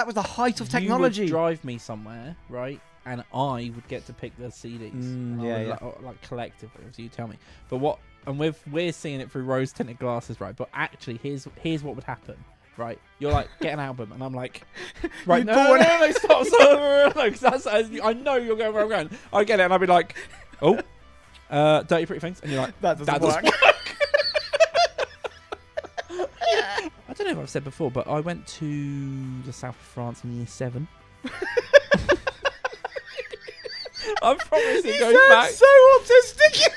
That was the height of technology. You would drive me somewhere, right? And I would get to pick the CDs. Like collectively, obviously you tell me. But what, and we're seeing it through rose-tinted glasses, right? But actually, here's what would happen, right? You're like, get an album, and I'm like, right, no, stop, no, because that's, I know you're going where I'm going. I get it, and I'd be like, oh, Dirty Pretty Things, and you're like, that doesn't work. I don't know if I've said before, but I went to the south of France in year 7. I promise it goes back. So autistic.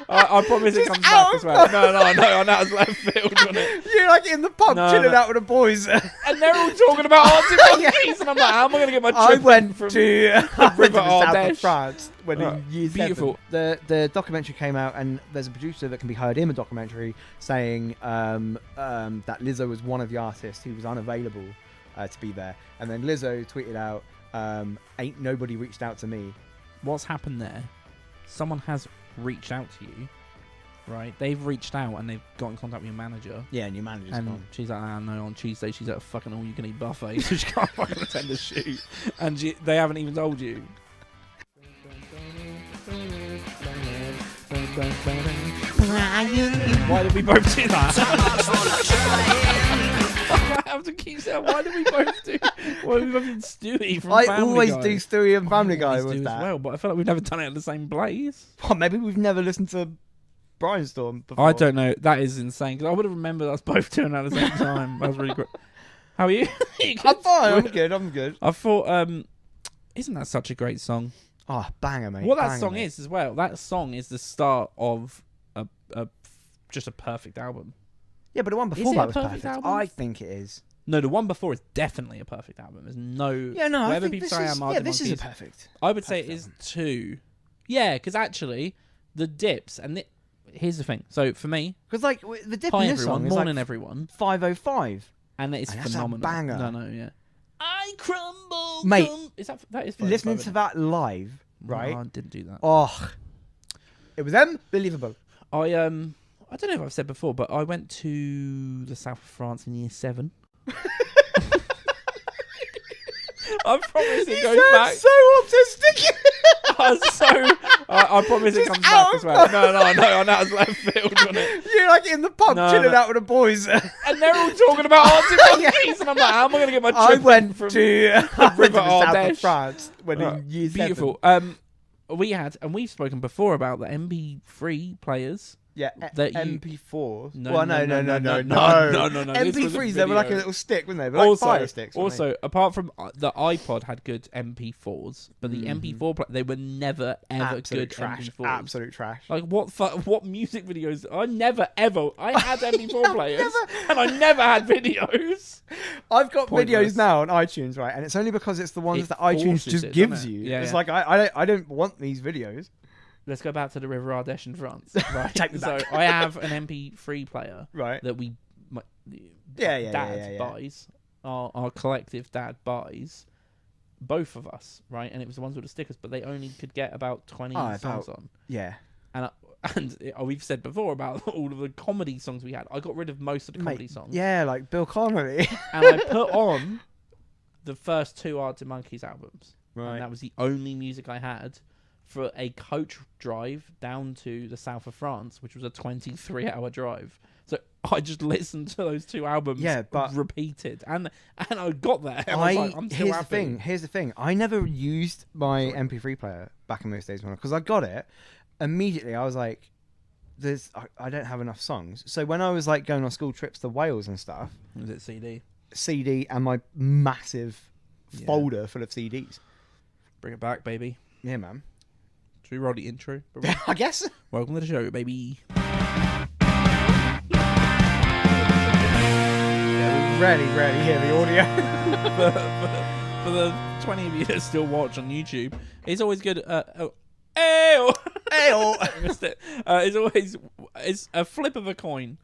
I promise it comes back as well. No, that was left field, wasn't it? You're like in the pub chilling out with the boys, and they're all talking about Arctic Monkeys, and I'm like, how am I going to get my trip? I went to the south of France when in year 7. Beautiful. The documentary came out, and there's a producer that can be heard in the documentary saying that Lizzo was one of the artists who was unavailable to be there, and then Lizzo tweeted out, ain't nobody reached out to me. What's happened there? Someone has reached out to you, right? They've reached out and they've got in contact with your manager. Yeah, and your manager's and gone. She's like, no, on Tuesday she's at a fucking all-you-can-eat buffet, so she can't fucking attend the shoot. And they haven't even told you. Why did we both do that? I have to keep saying, why did we both do? Why did we both do Stewie from Family Guy? I always do Stewie and Family Guy with that. As well, but I feel like we've never done it at the same place. Well, maybe we've never listened to Brainstorm before. I don't know. That is insane, because I would have remembered us both doing that at the same time. That was really great. How are you? I'm fine. I'm good. I thought, isn't that such a great song? Oh, banger, mate. What that song is as well. That song is the start of just a perfect album. Yeah, but the one before that was perfect. Album? I think it is. No, the one before is definitely a perfect album. There's no... Yeah, no, I think this is a perfect. I would say it is 2. Yeah, because actually, the dips, and here's the thing. So, for me... Because, like, the dip in this song is Morning like Everyone. 5:05. And it's phenomenal. That's a banger. No, yeah. I crumble... Mate, that is listening to that live, right? No, I didn't do that. Oh, it was unbelievable. I don't know if I've said before, but I went to the south of France in year 7. I promise it goes back. So autistic. I promise it comes back as well. No, that was left field, wasn't it? You're like in the pub chilling out with the boys, and they're all talking about Arctic Monkeys, and I'm like, how am I going to get my trip? I went to the south of France when in year 7. Beautiful. We had, and we've spoken before about the MP3 players. Yeah, MP4s. No. MP3s, they were like a little stick, weren't they? They were like fire sticks. Also, apart from the iPod had good MP4s, but the MP4 they were never ever good trash. MP4s. Absolute trash. Like what music videos? I had MP4 players, and I never had videos. I've got videos now on iTunes, right? And it's only because it's the ones that iTunes just gives you. Yeah, it's like I don't want these videos. Let's go back to the River Ardèche in France. Right. So I have an MP3 player, right? That Dad buys. Our collective dad buys. Both of us, right? And it was the ones with the stickers, but they only could get about 20 songs on. Yeah. And we've said before about all of the comedy songs we had. I got rid of most of the comedy songs. Yeah, like Bill Connolly. And I put on the first 2 Arctic Monkeys albums. Right. And that was the only music I had for a coach drive down to the south of France, which was a 23-hour drive. So I just listened to those 2 albums repeated. And I got there. I was like, I'm still happy. Here's the thing. I never used my MP3 player back in those days because I got it. Immediately, I was like, I don't have enough songs. So when I was like going on school trips to Wales and stuff... Was it CD? CD and my massive folder full of CDs. Bring it back, baby. Yeah, man. Should we roll the intro? I guess. Welcome to the show, baby. Yeah, we rarely hear the audio. for the 20 of you that still watch on YouTube, it's always good. Missed it. It's a flip of a coin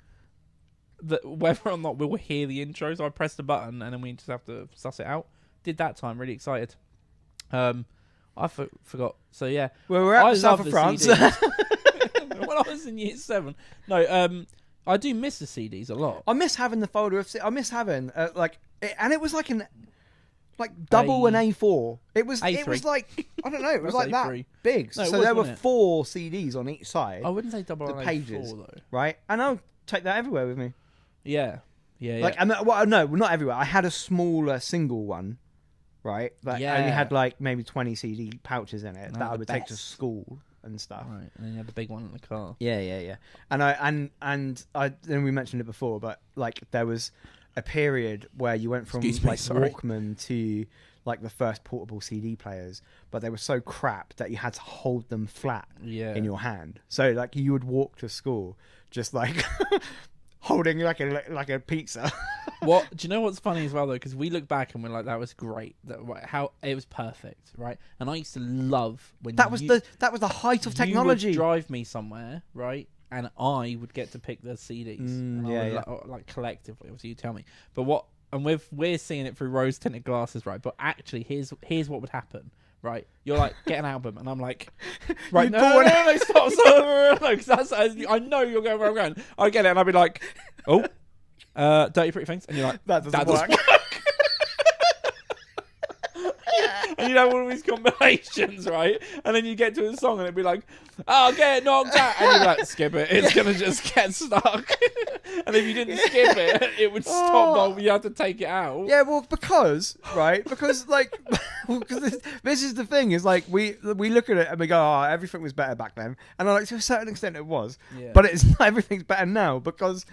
that whether or not we'll hear the intro. So I pressed the button and then we just have to suss it out. Did that time. Really excited. I forgot. So yeah. Well, we're at the south of France. When I was in year 7. No, I do miss the CDs a lot. I miss having the folder of. I miss having and it was like double an A4. It was A3. It was like, I don't know. It was like A3. that big. No, so there were 4 CDs on each side. I wouldn't say double the an pages, A4 though. Right, and I'll take that everywhere with me. Yeah. Like, no, not everywhere. I had a smaller single one, right? That only had like maybe 20 CD pouches in it that I would take to school and stuff. Right, and then you had the big one in the car. Yeah. And then we mentioned it before, but like there was a period where you went from Walkman to like the first portable CD players, but they were so crap that you had to hold them flat in your hand. So like you would walk to school just like holding like a pizza. What do you know? What's funny as well though, because we look back and we're like, that was great. How it was perfect, right? And I used to love when that was the height of technology. You would drive me somewhere, right? And I would get to pick the CDs. Like collectively, obviously you tell me. But we're seeing it through rose tinted glasses, right? But actually, here's what would happen, right? You're like, get an album, and I'm like, right, no, stop, no, because I know you're going where I'm going. I get it, and I'd be like, oh, Dirty Pretty Things, and you're like, that doesn't work. And you'd have all these combinations, right? And then you get to a song and it'd be like, oh, get knocked out. And you're like, skip it. It's going to just get stuck. And if you didn't skip it, it would stop. You have to take it out. Yeah, well, because like, this is the thing, is like, we look at it and we go, oh, everything was better back then. And like, to a certain extent it was. Yeah. But it's not everything's better now, because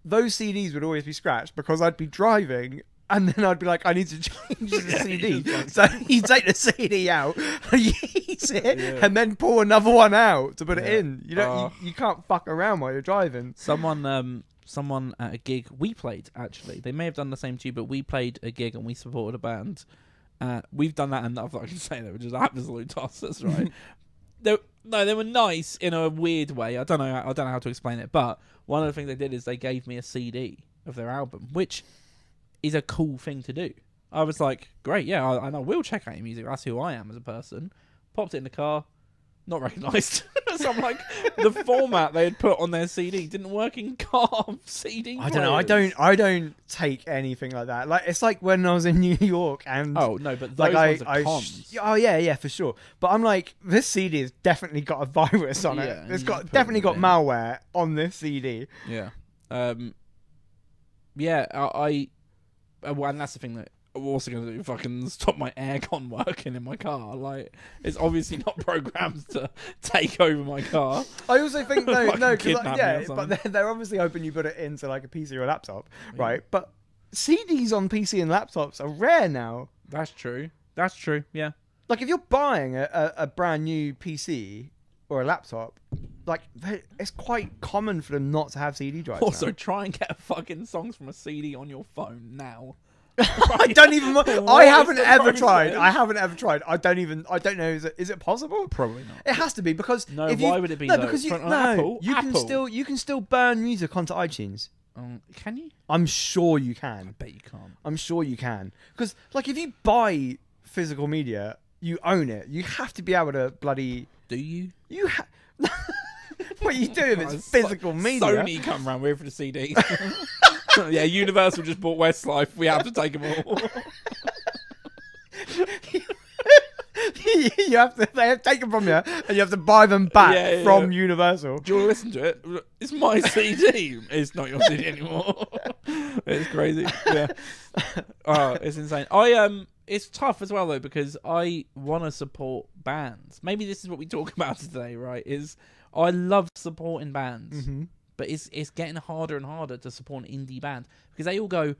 those CDs would always be scratched, because I'd be driving and then I'd be like, I need to change the CD. So you take the CD out, use it, and then pull another one out to put it in. You know, you can't fuck around while you're driving. Someone at a gig we played, actually, they may have done the same to you, but we played a gig and we supported a band. We've done that enough that I can say they were just absolute tossers, right? They were nice in a weird way. I don't know how to explain it, but one of the things they did is they gave me a CD of their album, which is a cool thing to do. I was like, great, yeah, I will check out your music. That's who I am as a person. Popped it in the car, not recognised. So I'm like, the format they had put on their CD didn't work in car CD. I don't know. I don't take anything like that. Like, it's like when I was in New York and but those ones are cons. Yeah, for sure. But I'm like, this CD has definitely got a virus on it. It's definitely got malware on this CD. Yeah. And that's the thing that I'm also going to do, fucking stop my aircon working in my car. Like, it's obviously not programmed to take over my car. I also think, but they're obviously hoping you put it into like a PC or a laptop, right? But CDs on PC and laptops are rare now. That's true, yeah. Like, if you're buying a brand new PC or a laptop, like, it's quite common for them not to have CD drives. Also, now. Try and get fucking songs from a CD on your phone now. I don't even. I haven't ever tried. I don't know. Is it possible? Probably not. It has to be, because why would it be? Because you can still burn music onto iTunes. Can you? I'm sure you can. I bet you can't. I'm sure you can, because like, if you buy physical media, you own it. You have to be able to bloody. Do you? You have. What are you doing? It's physical media. Sony come round with for the CDs. Yeah, Universal just bought Westlife. We have to take them all. They have taken from you, and you have to buy them back from Universal. Do you want to listen to it? It's my CD. It's not your CD anymore. It's crazy. Yeah. It's insane. It's tough as well though, because I want to support bands. Maybe this is what we talk about today, right? Is I love supporting bands. Mm-hmm. But it's getting harder and harder to support an indie band, because they all go,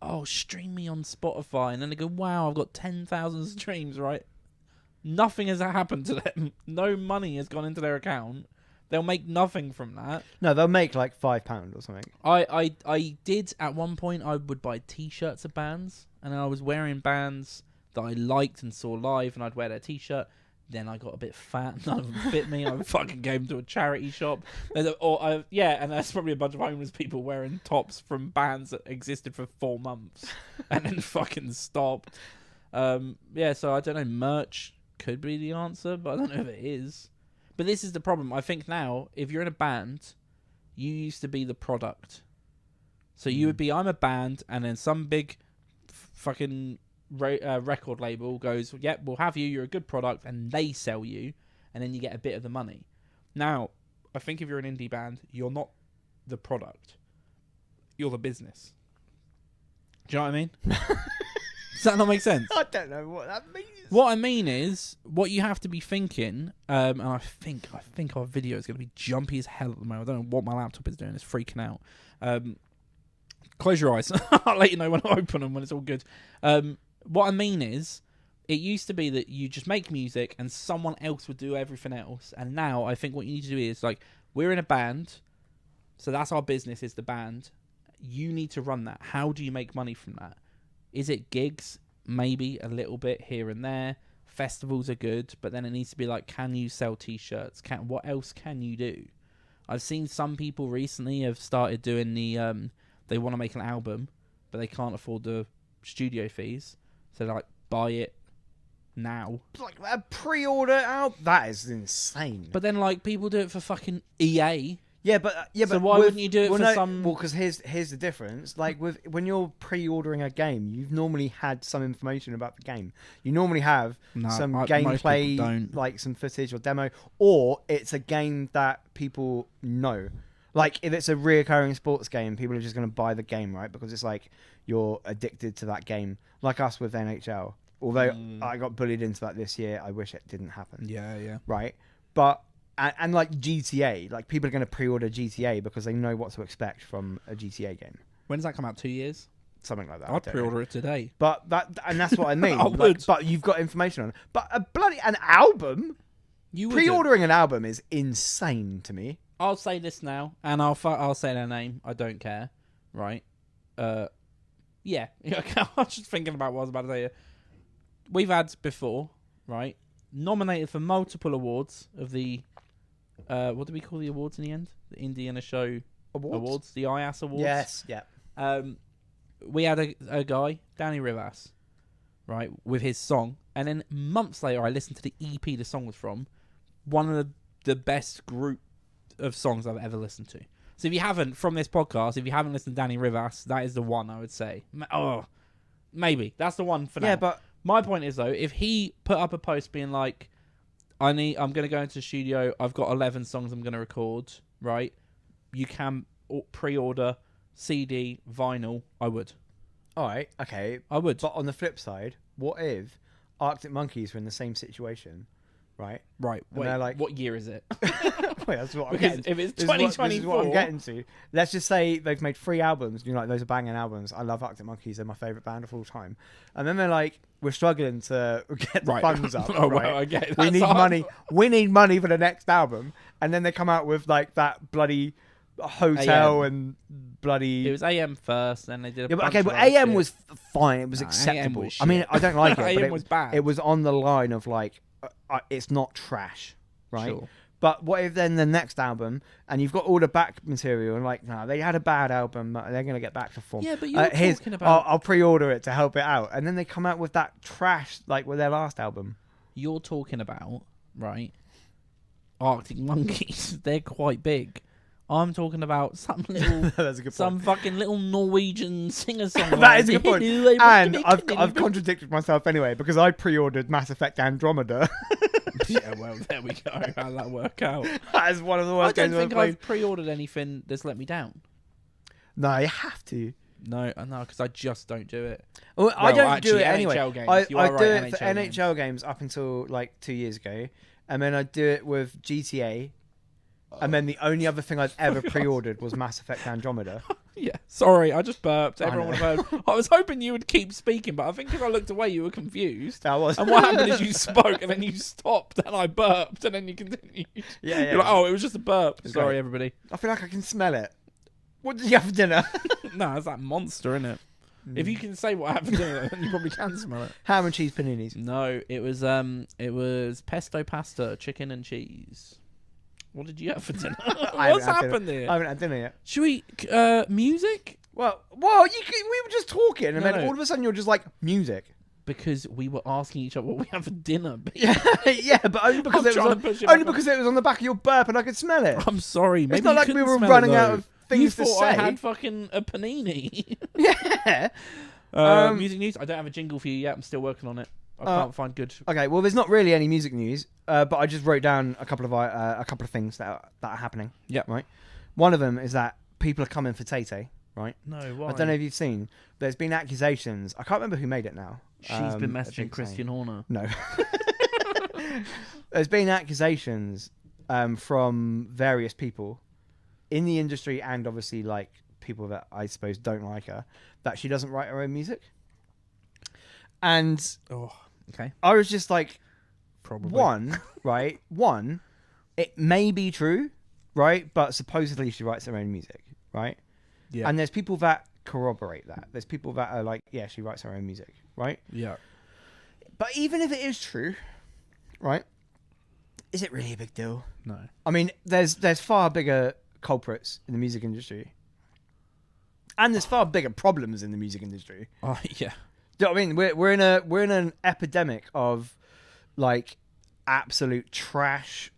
oh, stream me on Spotify. And then they go, wow, I've got 10,000 streams, right? Nothing has happened to them. No money has gone into their account. They'll make nothing from that. No, they'll make like £5 or something. I did, at one point, I would buy T-shirts of bands. And then I was wearing bands that I liked and saw live, and I'd wear their T-shirt. Then I got a bit fat. None of them fit me. I fucking gave them to a charity shop. And that's probably a bunch of homeless people wearing tops from bands that existed for 4 months and then fucking stopped. So I don't know. Merch could be the answer, but I don't know if it is. But this is the problem. I think now, if you're in a band, you used to be the product. So you would be, I'm a band, and then some big fucking record label goes, yep, we'll have you, you're a good product, and they sell you, and then you get a bit of the money. Now, I think if you're an indie band, you're not the product. You're the business. Do you know what I mean? Does that not make sense? I don't know what that means. What I mean is, what you have to be thinking, and I think our video is going to be jumpy as hell at the moment. I don't know what my laptop is doing. It's freaking out. Close your eyes. I'll let you know when I open them, when it's all good. What I mean is, it used to be that you just make music and someone else would do everything else. And now I think what you need to do is, like, we're in a band, so that's our business, is the band. You need to run that. How do you make money from that? Is it gigs? Maybe a little bit here and there. Festivals are good, but then it needs to be like, can you sell t-shirts? What else can you do? I've seen some people recently have started doing the they want to make an album, but they can't afford the studio fees, so they're like, buy it now. Like a pre-order album? That is insane. But then, like, people do it for fucking EA. Yeah, but so why wouldn't you do it for some? Well, because here's the difference. Like, when you're pre-ordering a game, you've normally had some information about the game. You normally have some gameplay, like some footage or demo, or it's a game that people know. Like, if it's a reoccurring sports game, people are just going to buy the game, right? Because it's like you're addicted to that game. Like us with NHL. Although I got bullied into that this year, I wish it didn't happen. Yeah. Right, but. And like GTA, like people are going to pre-order GTA because they know what to expect from a GTA game. When does that come out? 2 years? Something like that. I'd pre-order it today. But that's what I mean. I would. But you've got information on it. But an album? Pre-ordering an album is insane to me. I'll say this now, and I'll say their name. I don't care. Right? Yeah. I was just thinking about what I was about to say. We've had before, right? Nominated for multiple awards of the... what do we call the awards in the end? The Indiana Show Awards? The IAAS Awards? Yes, yeah. We had a guy, Danny Rivas, right, with his song. And then months later, I listened to the EP the song was from. One of the best group of songs I've ever listened to. So if you haven't, from this podcast, if you haven't listened to Danny Rivas, that is the one, I would say. Oh, maybe. That's the one for now. Yeah, but... My point is, though, if he put up a post being like, I'm going to go into the studio, I've got 11 songs I'm going to record, right? You can pre-order CD, vinyl, I would. All right, okay. I would. But on the flip side, what if Arctic Monkeys were in the same situation, right? Right. And they're like, what year is it? Wait, that's what I'm because getting. if it's 2024... This is what I'm getting to. Let's just say they've made 3 albums. You're like, those are banging albums. I love Arctic Monkeys. They're my favourite band of all time. And then they're like, we're struggling to get the funds up. Oh, right? well, I get it. We need money. We need money for the next album. And then they come out with like that bloody hotel and bloody... It was AM first, then they did a bunch okay, but AM was fine. It was acceptable. was I mean, I don't like it, but AM was bad. It was on the line of like, it's not trash, right? Sure. But what if then the next album, and you've got all the back material, and like, no, they had a bad album, they're going to get back to form. Yeah, but you're talking about... I'll pre-order it to help it out. And then they come out with that trash, like with their last album. You're talking about, right, Arctic Monkeys. They're quite big. I'm talking about some little, that's a good point. Some fucking little Norwegian singer-songwriter. That is a good point. And I've contradicted myself anyway, because I pre-ordered Mass Effect Andromeda. Yeah, well, there we go. How'd that work out? That is one of the worst games I've played. I don't think I've pre-ordered anything that's let me down. No, you have to. No, because I just don't do it. Well, I don't do it anyway. NHL games. I do it for NHL games up until like 2 years ago, and then I do it with GTA, and then the only other thing I've ever pre-ordered was Mass Effect Andromeda. Yeah, sorry, I just burped. Everyone would have heard. I was hoping you would keep speaking, but I think if I looked away, you were confused. I was. And what happened is you spoke, and then you stopped, and I burped, and then you continued. Yeah. You're like, oh, it was just a burp. Sorry, great. everybody. I feel like I can smell it. What did you have for dinner? No, it's that monster, isn't it? If you can say what I have for dinner, then you probably can smell it. Ham and cheese paninis. No, it was pesto pasta, chicken and cheese. What did you have for dinner? What's happened here? I haven't had dinner yet. Should we music? Well, we were just talking, and then all of a sudden you're just like, music. Because we were asking each other what we have for dinner. Yeah, but only because it was on the back of your burp and I could smell it. I'm sorry. Maybe it's not like we were running out of things to say. You thought I had fucking a panini. Yeah. Music news. I don't have a jingle for you yet. I'm still working on it. I can't find good. Okay, well, there's not really any music news, but I just wrote down a couple of things that are happening. Yeah. Right. One of them is that people are coming for Tay-Tay. Right. No. Why? I don't know if you've seen. There's been accusations. I can't remember who made it now. She's been messaging Christian Horner. No. There's been accusations from various people in the industry and obviously like people that I suppose don't like her that she doesn't write her own music. And okay. I was just like, probably one, it may be true, right? But supposedly she writes her own music, right? Yeah. And there's people that corroborate that. There's people that are like, yeah, she writes her own music, right? Yeah. But even if it is true, right? Is it really a big deal? No. I mean, there's far bigger culprits in the music industry. And there's far bigger problems in the music industry. Oh, yeah. Do you know what I mean? We're in an epidemic of like absolute trash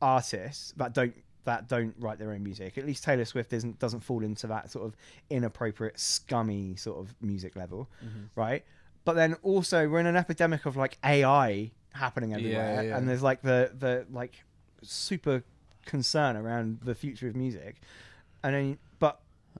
artists that don't write their own music. At least Taylor Swift doesn't fall into that sort of inappropriate, scummy sort of music level, right? But then also we're in an epidemic of like AI happening everywhere, and there's like the like super concern around the future of music, and then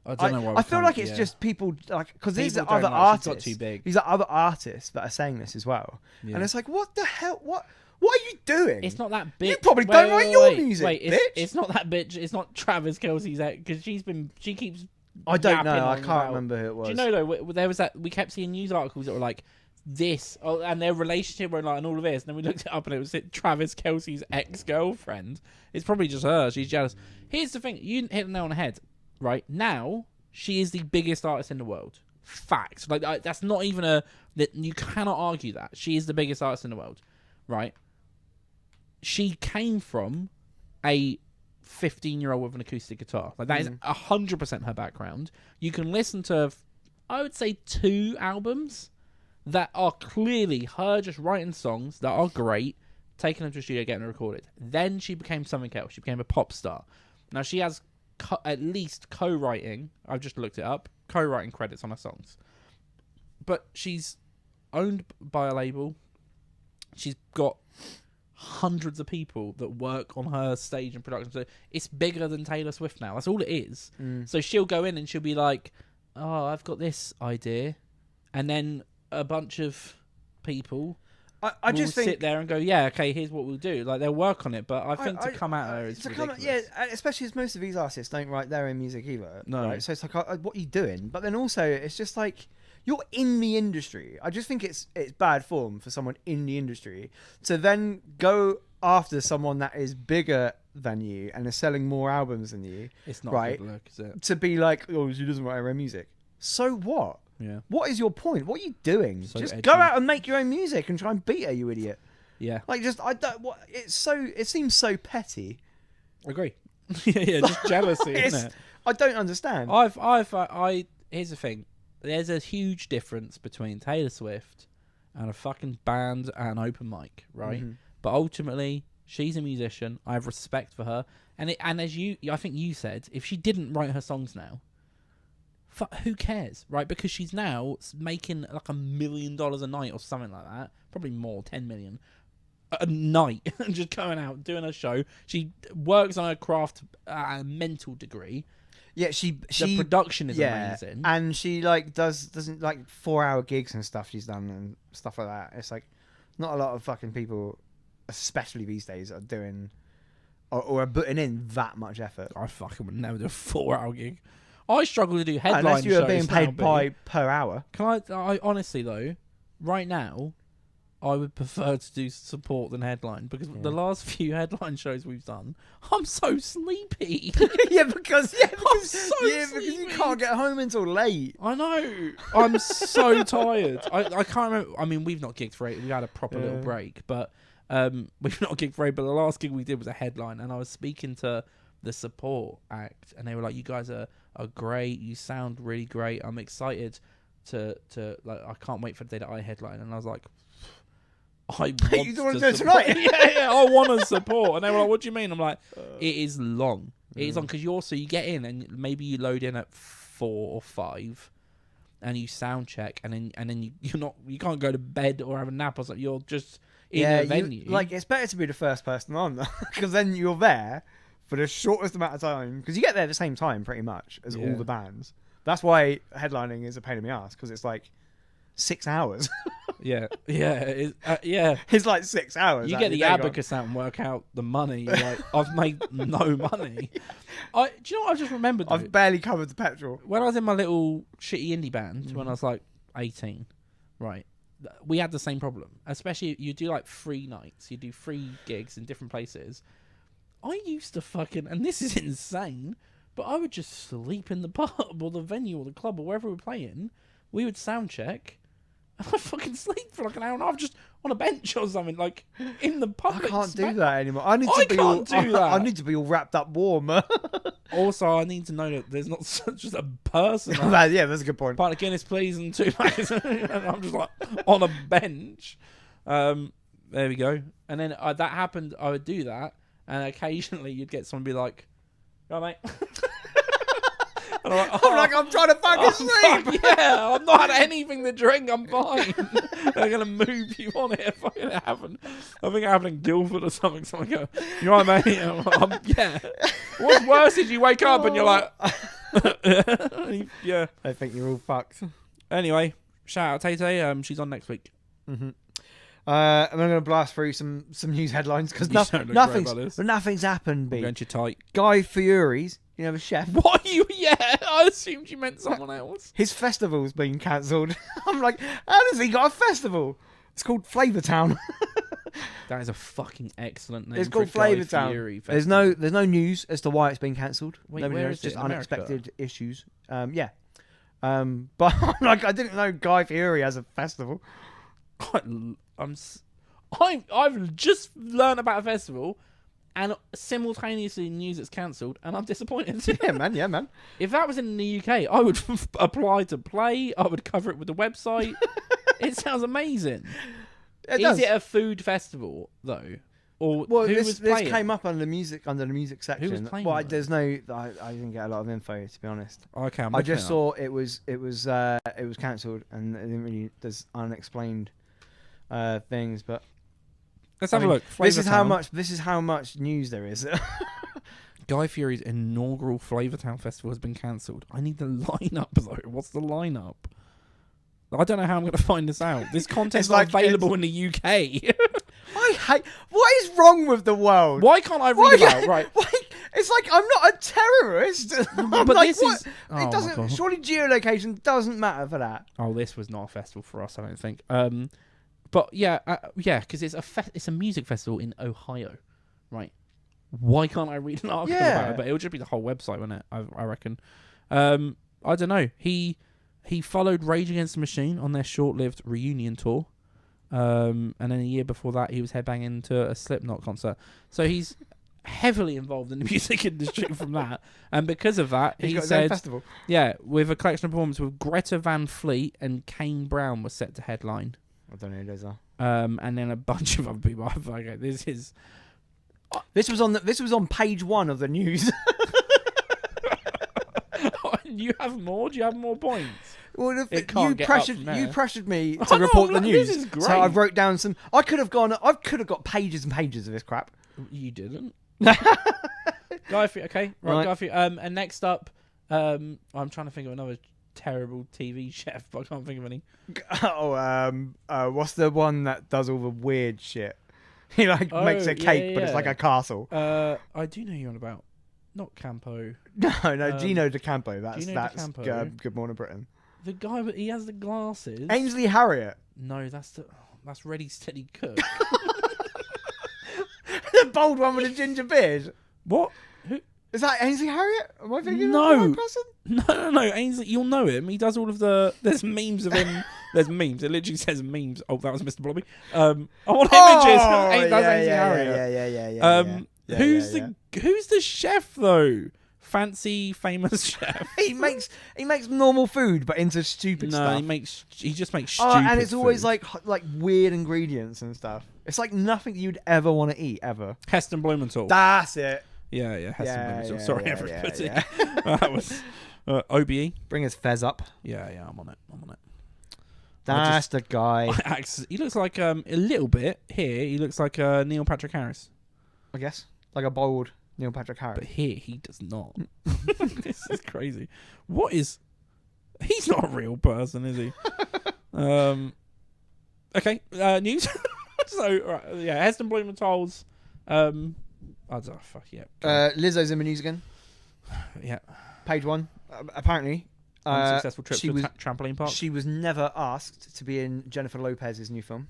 I don't know why. I feel like it's just people like because these are other artists. Got too big. These are other artists that are saying this as well, and it's like, what the hell? What are you doing? It's not that bitch. You probably don't write your music. Bitch. It's not that bitch. It's not Travis Kelce's ex because she keeps. I don't know. I can't remember who it was. Do you know though? There was that we kept seeing news articles that were like this, and their relationship were like, and all of this, and then we looked it up and it was Travis Kelce's ex-girlfriend. It's probably just her. She's jealous. Here's the thing: you hit the nail on the head. Right now, she is the biggest artist in the world. Fact. Like that's not even that you cannot argue that she is the biggest artist in the world. Right. She came from a 15-year-old with an acoustic guitar. Like that is 100% her background. You can listen to, I would say, 2 albums that are clearly her just writing songs that are great, taking them to a studio, getting them recorded. Then she became something else. She became a pop star. Now she has at least co-writing. I've just looked it up. Co-writing credits on her songs. But she's owned by a label. She's got hundreds of people that work on her stage and production. So it's bigger than Taylor Swift now. That's all it is. So she'll go in and she'll be like, oh, I've got this idea. And then a bunch of people I just think sit there and go, yeah, okay, here's what we'll do. Like they'll work on it, but I think to come at her is ridiculous. Especially as most of these artists don't write their own music either. No, right? So it's like, what are you doing? But then also, it's just like you're in the industry. I just think it's bad form for someone in the industry to then go after someone that is bigger than you and is selling more albums than you. It's not right. Good look, is it? To be like, oh, she doesn't write her own music. So what? Yeah. What is your point? What are you doing? So just edgy. go out and make your own music and try and beat her, you idiot. Yeah. Like, just I don't. What it seems so petty. Agree. yeah, just jealousy, isn't it? I don't understand. Here's the thing. There's a huge difference between Taylor Swift and a fucking band and an open mic, right? But ultimately, she's a musician. I have respect for her, and as I think you said, if she didn't write her songs now, who cares, right? Because she's now making like $1 million a night or something like that. Probably more, 10 million a night, just going out doing a show. She works on her craft at a mental degree. Yeah, the production is amazing, and she like doesn't like 4-hour gigs and stuff she's done and stuff like that. It's like not a lot of fucking people, especially these days, are doing or are putting in that much effort. I fucking would never do a 4-hour gig. I struggle to do headline unless you shows are being paid per hour. Can I honestly though, right now, I would prefer to do support than headline because the last few headline shows we've done, I'm so sleepy. because you can't get home until late. I know. I'm so tired. I can't remember. I mean, we've not gigged for 8. We had a proper little break, but we've not gigged for 8. But the last gig we did was a headline, and I was speaking to the support act, and they were like, "You guys are great. You sound really great. I'm excited." to like, I can't wait for the day that I headline. And I was like, I want You want to to do it support. tonight? yeah, I want to support. And they were like, what do you mean? I'm like, it is long. It is long because you get in and maybe you load in at 4 or 5 and you sound check and then you can't go to bed or have a nap or something. You're just in a venue. It's better to be the first person on because then you're there for the shortest amount of time because you get there at the same time pretty much as all the bands. That's why headlining is a pain in the ass because it's like 6 hours. yeah. It's like 6 hours. You get the abacus out and work out the money. You're like, I've made no money. Do you know what I just remembered? I've barely covered the petrol. When I was in my little shitty indie band when I was like 18, right? We had the same problem. Especially you do like 3 nights, you do 3 gigs in different places. I used to and this is insane, but I would just sleep in the pub or the venue or the club or wherever we were playing. We would sound check. And I fucking sleep for like an hour and a half just on a bench or something, like in the public. I can't do that anymore. I need to be all wrapped up warm. Also, I need to know that there's not just a person. Yeah, that's a good point. Pint of Guinness, please, and 2 pints. And I'm just like on a bench. There we go. And then that happened. I would do that, and occasionally you'd get someone be like, "Right, mate." And I'm trying to fucking sleep. Yeah, I've not had anything to drink. I'm fine. They're gonna move you on it. Fucking happened. I think it happened in Guildford or something. Someone go, "You all right, mate?" Yeah. What's worse is you wake up and you're like, yeah. I think you're all fucked. Anyway, shout out Tay. She's on next week. Mm-hmm. I'm going to blast through some news headlines because nothing's happened. I'm going too tight. Guy Fieri's, the chef. What are you? Yeah, I assumed you meant someone else. His festival's been cancelled. I'm like, how does he got a festival? It's called Flavour Town. That is a fucking excellent name. It's called Flavour Town. There's no news as to why it's been cancelled. Wait, Nobody where knows, is it? just America? Unexpected issues. Yeah. But like, I didn't know Guy Fieri has a festival. I've just learned about a festival, and simultaneously news it's cancelled, and I'm disappointed. Yeah, man. If that was in the UK, I would apply to play. I would cover it with the website. It sounds amazing. Is it a food festival though, or this came up under the music section? Who was playing? Well, there's no. I didn't get a lot of info, to be honest. Okay, I just saw it was cancelled, and it didn't really. There's unexplained things, but let's have a look. This is how much news there is. Guy Fieri's inaugural Flavour Town Festival has been cancelled. I need the lineup though. What's the lineup? I don't know how I'm going to find this out. This content's not available in the UK. I hate. What is wrong with the world? Why can't I read about? Right. It's like I'm not a terrorist. But like, this is. Oh, it doesn't. Surely geolocation doesn't matter for that. Oh, this was not a festival for us, I don't think. But yeah, because it's a music festival in Ohio, right? Why can't I read an article about it? But it would just be the whole website, wouldn't it? I reckon. I don't know. He followed Rage Against the Machine on their short-lived reunion tour. And then a year before that, he was headbanging to a Slipknot concert. So he's heavily involved in the music industry from that. And because of that, he said, festival. Yeah, with a collection of performances with Greta Van Fleet and Kane Brown was set to headline. I don't know who those are. And then a bunch of other people. Okay, this was on page 1 of the news. You have more? Do you have more points? Well, you pressured me to report the news. This is great. So I wrote down some. I could have got pages and pages of this crap. You didn't. Guy Fieri, okay, right. Guy Fieri. And next up, I'm trying to think of another terrible TV chef, but I can't think of any. What's the one that does all the weird shit? He makes a cake, but it's like a castle. I do know you're on about. Not Campo. No, Gino D'Acampo. That's D'Acampo. Good Morning Britain. The guy, but he has the glasses. Ainsley Harriott. No, that's Ready Steady Cook. The bold one with the ginger beard. What? Who is that? Ainsley Harriott? Am I thinking of the right person? No. Ainsley, you'll know him. He does all of the. There's memes of him. There's memes. It literally says memes. Oh, that was Mr. Blobby. I want images. That's Ainsley Harriott. Yeah. Who's the chef though? fancy famous chef. he makes normal food, but into stupid stuff. He just makes stupid and it's always food. like weird ingredients and stuff. It's like nothing you'd ever want to eat ever. Heston Blumenthal. That's it. Yeah, Heston Blumenthal. yeah, Sorry, yeah, everybody. yeah. That was OBE. Bring his fez up. Yeah, I'm on it. That's the guy. He looks like a little bit here. He looks like Neil Patrick Harris. I guess like a bold Neil Patrick Harris. But here he does not. This is crazy. What is? He's not a real person, is he? Okay. News. So right, yeah, Heston Blumenthal's. I don't know. Fuck yeah. Lizzo's in the news again. Yeah. Page one. Apparently. Unsuccessful trip she to was, a trampoline park. She was never asked to be in Jennifer Lopez's new film.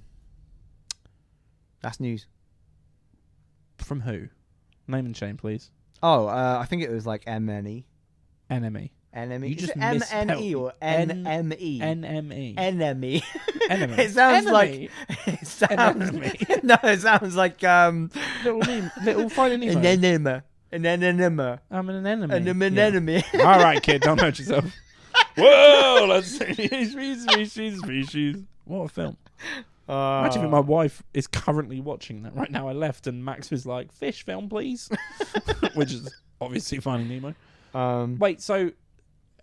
That's news. From who? Name and shame, please. Oh, I think it was like MNE. Enemy. Enemy. You just MNE or NME? NME. Enemy. Enemy. It sounds Enemy. like. It sounds. Enemy. No, it sounds like Little Finding Nemo. An enema. An enema. I'm an enemy. An Yeah. enemy. All right, kid, don't hurt yourself. Whoa, let's see. Species. What a film. I actually think my wife is currently watching that right now. I left and Max was like, fish film, please. Which is obviously Finding Nemo. Wait, so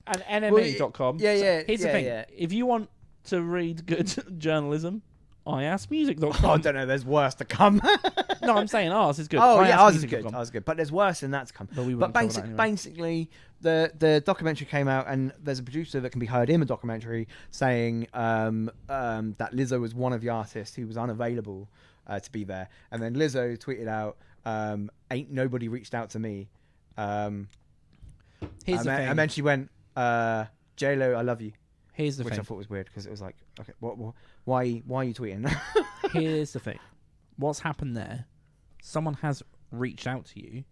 an NME.com. Yeah, yeah. Here's the thing. Yeah. If you want to read good journalism, IAASmusic.com. Oh, I don't know. There's worse to come. No, I'm saying ours is good. Oh, yeah, ours is IAASmusic.com. good. Ours is good. But there's worse than that to come. But we But wouldn't cover that anyway. basically, the documentary came out, and there's a producer that can be heard in the documentary saying that Lizzo was one of the artists who was unavailable to be there. And then Lizzo tweeted out, "Ain't nobody reached out to me." Here's the thing. And then she went, "J-Lo, I love you," Here's the which thing. I thought was weird because it was like, okay, why are you tweeting? Here's the thing. What's happened there? Someone has reached out to you,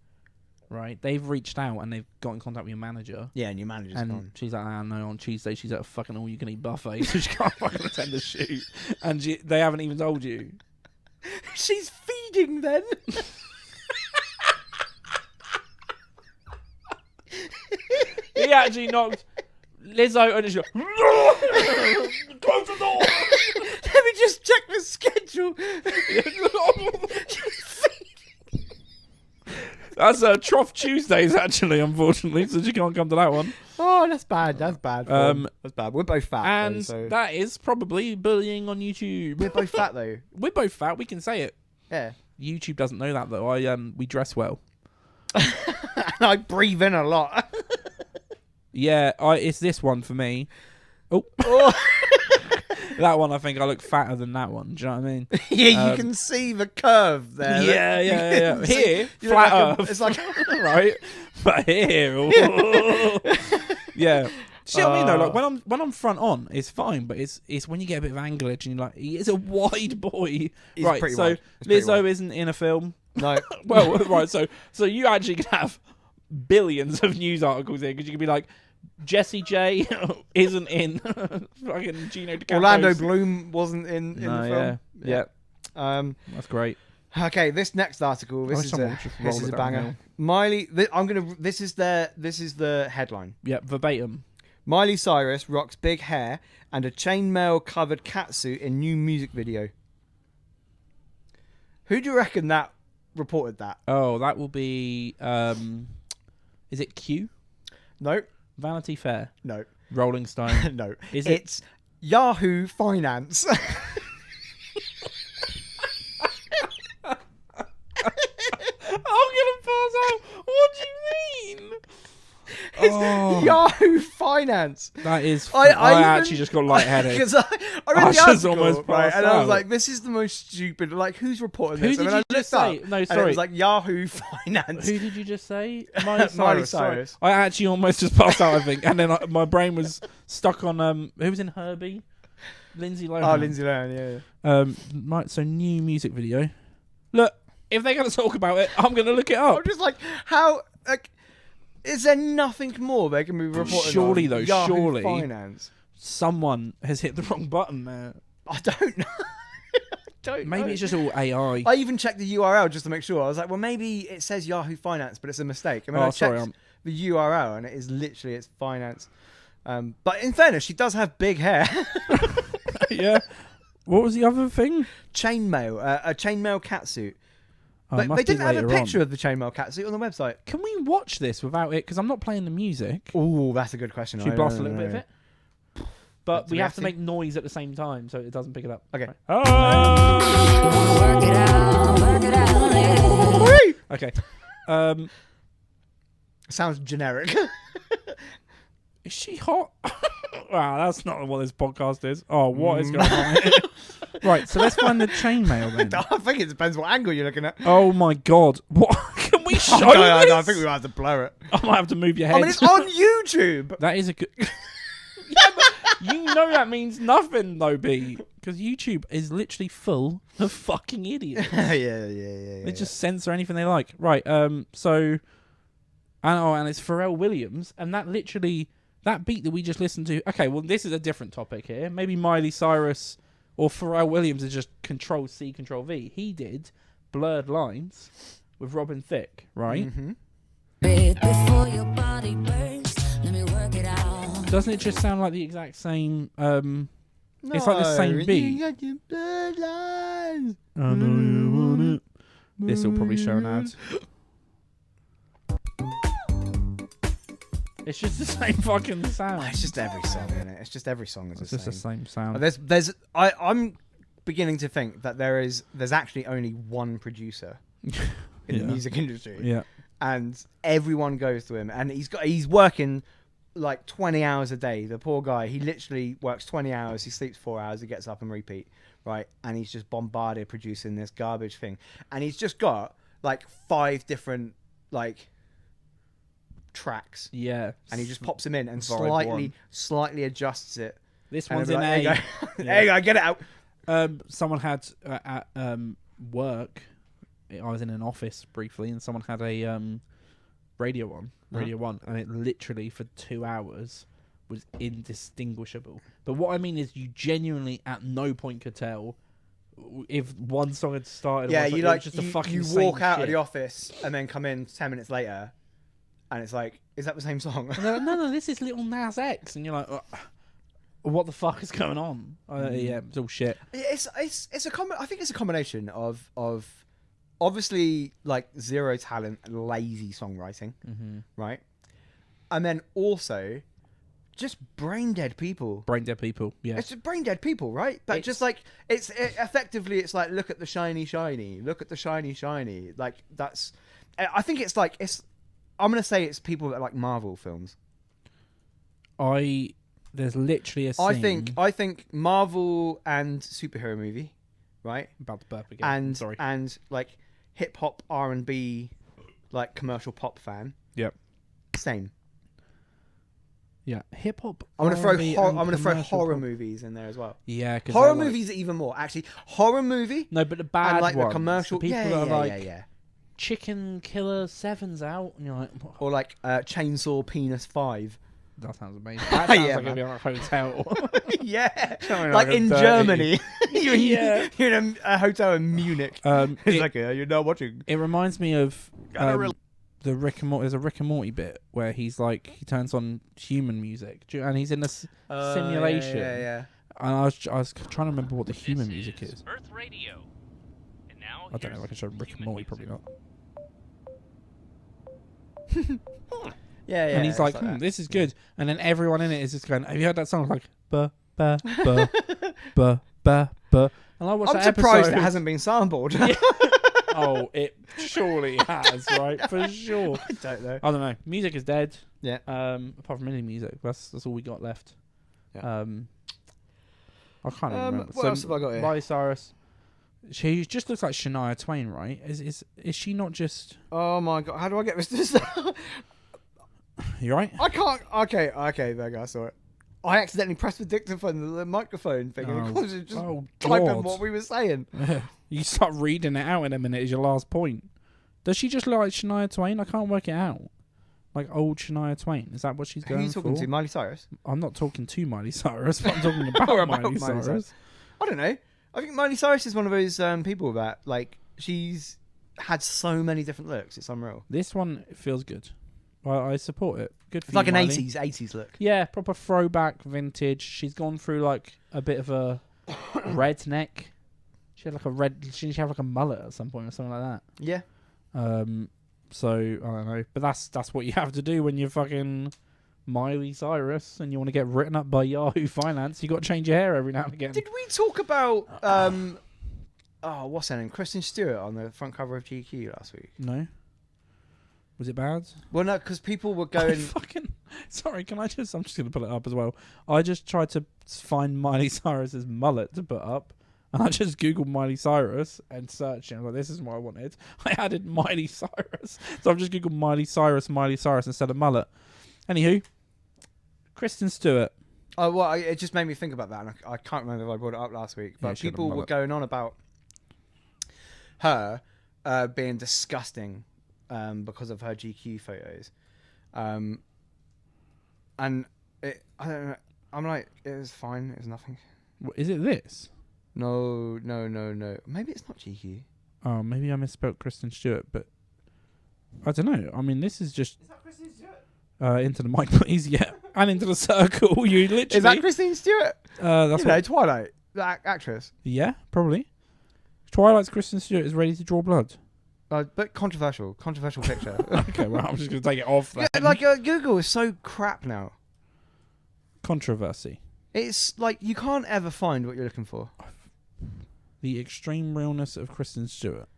right? They've reached out and they've got in contact with your manager. Yeah, and your manager's And gone. she's like, no, on Tuesday she's at a fucking all-you-can-eat buffet, so she can't fucking attend the shoot. And they haven't even told you. She's feeding then. He actually knocked Lizzo and she's like, close the door. Let me just check the schedule. That's Trough Tuesdays, actually, unfortunately, so she can't come to that one. Oh, that's bad. That's bad. That's bad. We're both fat. And though, so. that is probably bullying on YouTube. We're both fat though. We're both fat. We can say it. Yeah. YouTube doesn't know that though. We dress well. And I breathe in a lot. Yeah, it's this one for me. Oh, that one. I think I look fatter than that one. Do you know what I mean? Yeah, you can see the curve there. Yeah. Here, You flat look like Earth. it's like right, but here, yeah. See what I mean though? Like when I'm front on, it's fine, but it's when you get a bit of anglage and you're like, he is a wide boy. He's right, pretty so wide. He's pretty Lizzo wide. isn't in a film. No. Well, right, so you actually could have billions of news articles here because you could be like, Jessie J isn't in fucking Gino DeCampo's. Orlando Bloom wasn't in the film. Yeah. That's great. Okay, this next article. This is a banger. Miley. This is the headline. Yeah, verbatim. Miley Cyrus rocks big hair and a chainmail covered catsuit in new music video. Who do you reckon that reported that? Oh, that will be. Is it Q? No. Vanity Fair. No. Rolling Stone. No. Is it? It's Yahoo Finance. I'm gonna pass out. What do you mean? It's Yahoo Finance. That is. I actually just got lightheaded. Because I read the just article, almost right, passed and I was out. like, "This is the most stupid. Like, who's reporting Who this?" did And then you I just looked say? up, No, and it sorry. was like Yahoo Finance. Who did you just say? Miley Cyrus. Miley Sorry. Cyrus. I actually almost just passed out, I think, and then my brain was stuck on who was in Herbie? Lindsay Lohan. Oh, Lindsay Lohan. Yeah. So new music video. Look, if they're gonna talk about it, I'm gonna look it up. I'm just like, how? Like, is there nothing more they can be reporting? Surely, on? though, Yahoo surely. Finance. Someone has hit the wrong button there. I don't know. Maybe it's just all AI. I even checked the URL just to make sure. I was like, well, maybe it says Yahoo Finance, but it's a mistake. And then I checked sorry, the URL, and it is literally its finance. But in fairness, she does have big hair. Yeah. What was the other thing? Chainmail, a chainmail catsuit. Oh, But they didn't have a picture of the chainmail catsuit on the website. Can we watch this without it? Because I'm not playing the music. Oh, that's a good question. Should we blast a little bit of it? But we have to see? make noise at the same time so it doesn't pick it up. Okay. Right. Oh! Work it out, work it out. Okay. Sounds generic. Is she hot? Wow, that's not what this podcast is. Oh, what is going on here? Right, so let's find the chainmail then. I think it depends what angle you're looking at. Oh my god. What? Can we show No, this? I think we might have to blur it. I might have to move your head. I mean, it's on YouTube. That is a good... Yeah, but you know that means nothing though, B. Because YouTube is literally full of fucking idiots. yeah. They just censor anything they like. Right, so... and it's Pharrell Williams, and that literally... That beat that we just listened to... Okay, well, this is a different topic here. Maybe Miley Cyrus or Pharrell Williams is just Control-C, Control-V. He did Blurred Lines with Robin Thicke, right? Mm-hmm. Before your body burns, let me work it out. Doesn't it just sound like the exact same... it's like the same beat. I know you want it. This will probably show an ad. It's just the same fucking sound. It's just every song, isn't it? It's just every song is It's the just same. the same sound. I'm beginning to think that there's actually only one producer in the music industry. Yeah. And everyone goes to him, and he's working like 20 hours a day. The poor guy, he literally works 20 hours, he sleeps 4 hours, he gets up and repeat, right? And he's just bombarded producing this garbage thing. And he's just got like 5 different like tracks. Yeah. And he just pops them in and Vibe slightly adjusts it. This And one's he'll in be A. like, there you go, get it out. Someone had at work. I was in an office briefly, and someone had a Radio One, and it literally for 2 hours was indistinguishable. But what I mean is, you genuinely at no point could tell if one song had started. Yeah, or you it was just a fucking you same walk out shit. of the office and then come in 10 minutes later, and it's like, is that the same song? And they're like, no, this is Little Nas X, and you're like, what the fuck is going on? Yeah, it's all shit. I think it's a combination of obviously like zero talent, lazy songwriting, right? And then also just brain dead people. Brain dead people, yeah. It's just brain dead people, right? But just like effectively, it's like, look at the shiny, look at the shiny. Like that's, I think it's like I'm gonna say it's people that like Marvel films. There's literally a scene. I think Marvel and superhero movie, right? About to burp again. And like hip hop R&B, like commercial pop fan. Yep. Same. Yeah, hip hop. I'm gonna throw horror movies in there as well. Yeah, because horror movies are even more actually. Horror movie. No, but the bad and like ones, the commercial the people yeah, that are like yeah. Chicken Killer 7's out, and you're like, what? Or like Chainsaw Penis 5. That sounds amazing. That sounds Yeah, like it'd be like a hotel. Yeah, Something like a in dirty- Germany. Yeah. You're in a hotel in Munich. It's like you're not watching. It reminds me of the Rick and Morty. There's a Rick and Morty bit where he's like, he turns on human music, and he's in a simulation. Yeah. And I was trying to remember what the human music is. Earth Radio. And now I don't know if I can show Rick and Morty, probably not. Yeah. And he's like, that. this is good. And then everyone in it is just going, have you heard that song? Like, ba, ba, ba, ba, ba, ba. And I watched I'm that surprised episode. it hasn't been sampled. Oh, it surely has, right? For sure. I don't know. I don't know. Music is dead. Yeah. Apart from indie music, that's all we got left. Yeah. I can't even remember. What else have I got here? Miley Cyrus. She just looks like Shania Twain, right? Is she not just? Oh my god! How do I get this to start? You right? I can't. Okay. There you go. I saw it. I accidentally pressed the dictaphone, the microphone thing, and it was just typing God. what we were saying. You start reading it out in a minute. Is your last point? Does she just look like Shania Twain? I can't work it out. Like old Shania Twain. Is that what she's Who going are you talking for? to? Miley Cyrus? I'm not talking to Miley Cyrus, but I'm talking about Or Miley Cyrus. I don't know. I think Miley Cyrus is one of those people that, like, she's had so many different looks. It's unreal. This one feels good. I support it. Good for It's like you, an Miley. 80s look. Yeah, proper throwback, vintage. She's gone through like a bit of a redneck. She had like a She had like a mullet at some point or something like that. Yeah. So I don't know, but that's what you have to do when you're fucking Miley Cyrus and you want to get written up by Yahoo Finance. You got to change your hair every now and again. Did we talk about what's her name? Kristen Stewart on the front cover of GQ last week? No. Was it bad? Well, no, because people were going. Sorry, I'm just going to put it up as well. I just tried to find Miley Cyrus's mullet to put up, and I just googled Miley Cyrus and searched it. I was like, this isn't what I wanted. I added Miley Cyrus, so I've just googled Miley Cyrus instead of mullet. Anywho, Kristen Stewart. Oh well, it just made me think about that, and I can't remember if I brought it up last week. But people were going on about her being disgusting. Because of her GQ photos, and I don't know. I'm like, it was fine. It was nothing. What, is it this? No. Maybe it's not GQ. Oh, maybe I misspelled Kristen Stewart, but I don't know. I mean, this is just. Is that Kristen Stewart? Into the mic, please. Yeah, and into the circle. You literally. Is that Kristen Stewart? That's Twilight, the actress. Yeah, probably. Twilight's Kristen Stewart is ready to draw blood. But controversial picture. Okay, well, I'm just going to take it off then. Yeah, like Google is so crap now. Controversy. It's like you can't ever find what you're looking for. The extreme realness of Kristen Stewart.